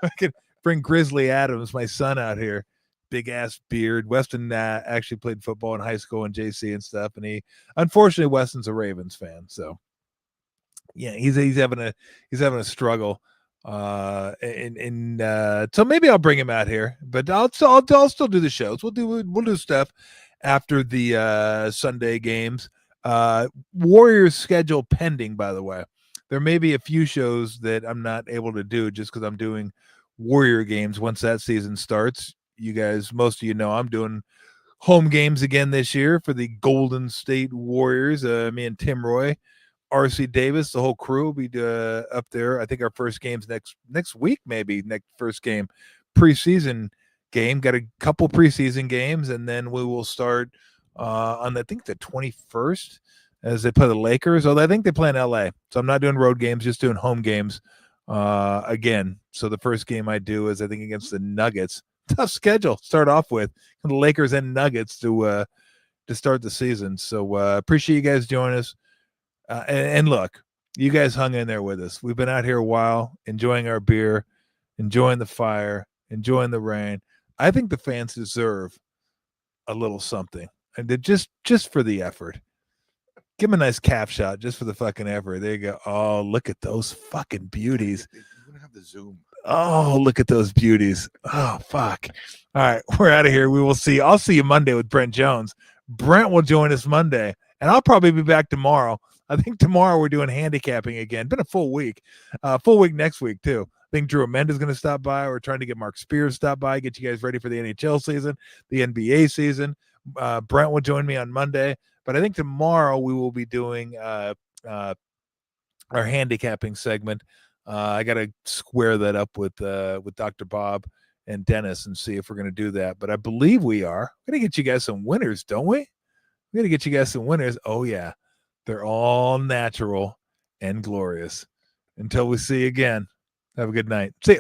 I could bring Grizzly Adams, my son, out here. Big ass beard. Weston actually played football in high school and JC and stuff, and unfortunately Weston's a Ravens fan, so yeah, he's having a struggle. So maybe I'll bring him out here, but I'll still do the shows. We'll do stuff after the Sunday games. Warriors schedule pending, by the way. There may be a few shows that I'm not able to do just because I'm doing Warrior games once that season starts. You guys, most of you know I'm doing home games again this year for the Golden State Warriors. Me and Tim Roy, RC Davis, the whole crew will be up there. I think our first game's next week, maybe next first game, preseason game. Got a couple preseason games, and then we will start on I think the 21st as they play the Lakers. Although I think they play in LA, so I'm not doing road games, just doing home games again. So the first game I do is I think against the Nuggets. Tough schedule to start off with, the Lakers and Nuggets to start the season. So appreciate you guys joining us. And look, you guys hung in there with us. We've been out here a while, enjoying our beer, enjoying the fire, enjoying the rain. I think the fans deserve a little something, and just for the effort. Give them a nice calf shot just for the fucking effort. There you go. Oh, look at those fucking beauties. You're gonna have the Zoom. Oh, look at those beauties. Oh, fuck. All right, we're out of here. I'll see you Monday with Brent Jones. Brent will join us Monday, and I'll probably be back tomorrow. I think tomorrow we're doing handicapping again. Been a full week. Full week next week, too. I think Drew Amenda's going to stop by. We're trying to get Mark Spears to stop by, get you guys ready for the NHL season, the NBA season. Brent will join me on Monday. But I think tomorrow we will be doing our handicapping segment. I got to square that up with Dr. Bob and Dennis and see if we're going to do that. But I believe we are. We're going to get you guys some winners, don't we? We're going to get you guys some winners. Oh, yeah. They're all natural and glorious. Until we see you again, have a good night. See you.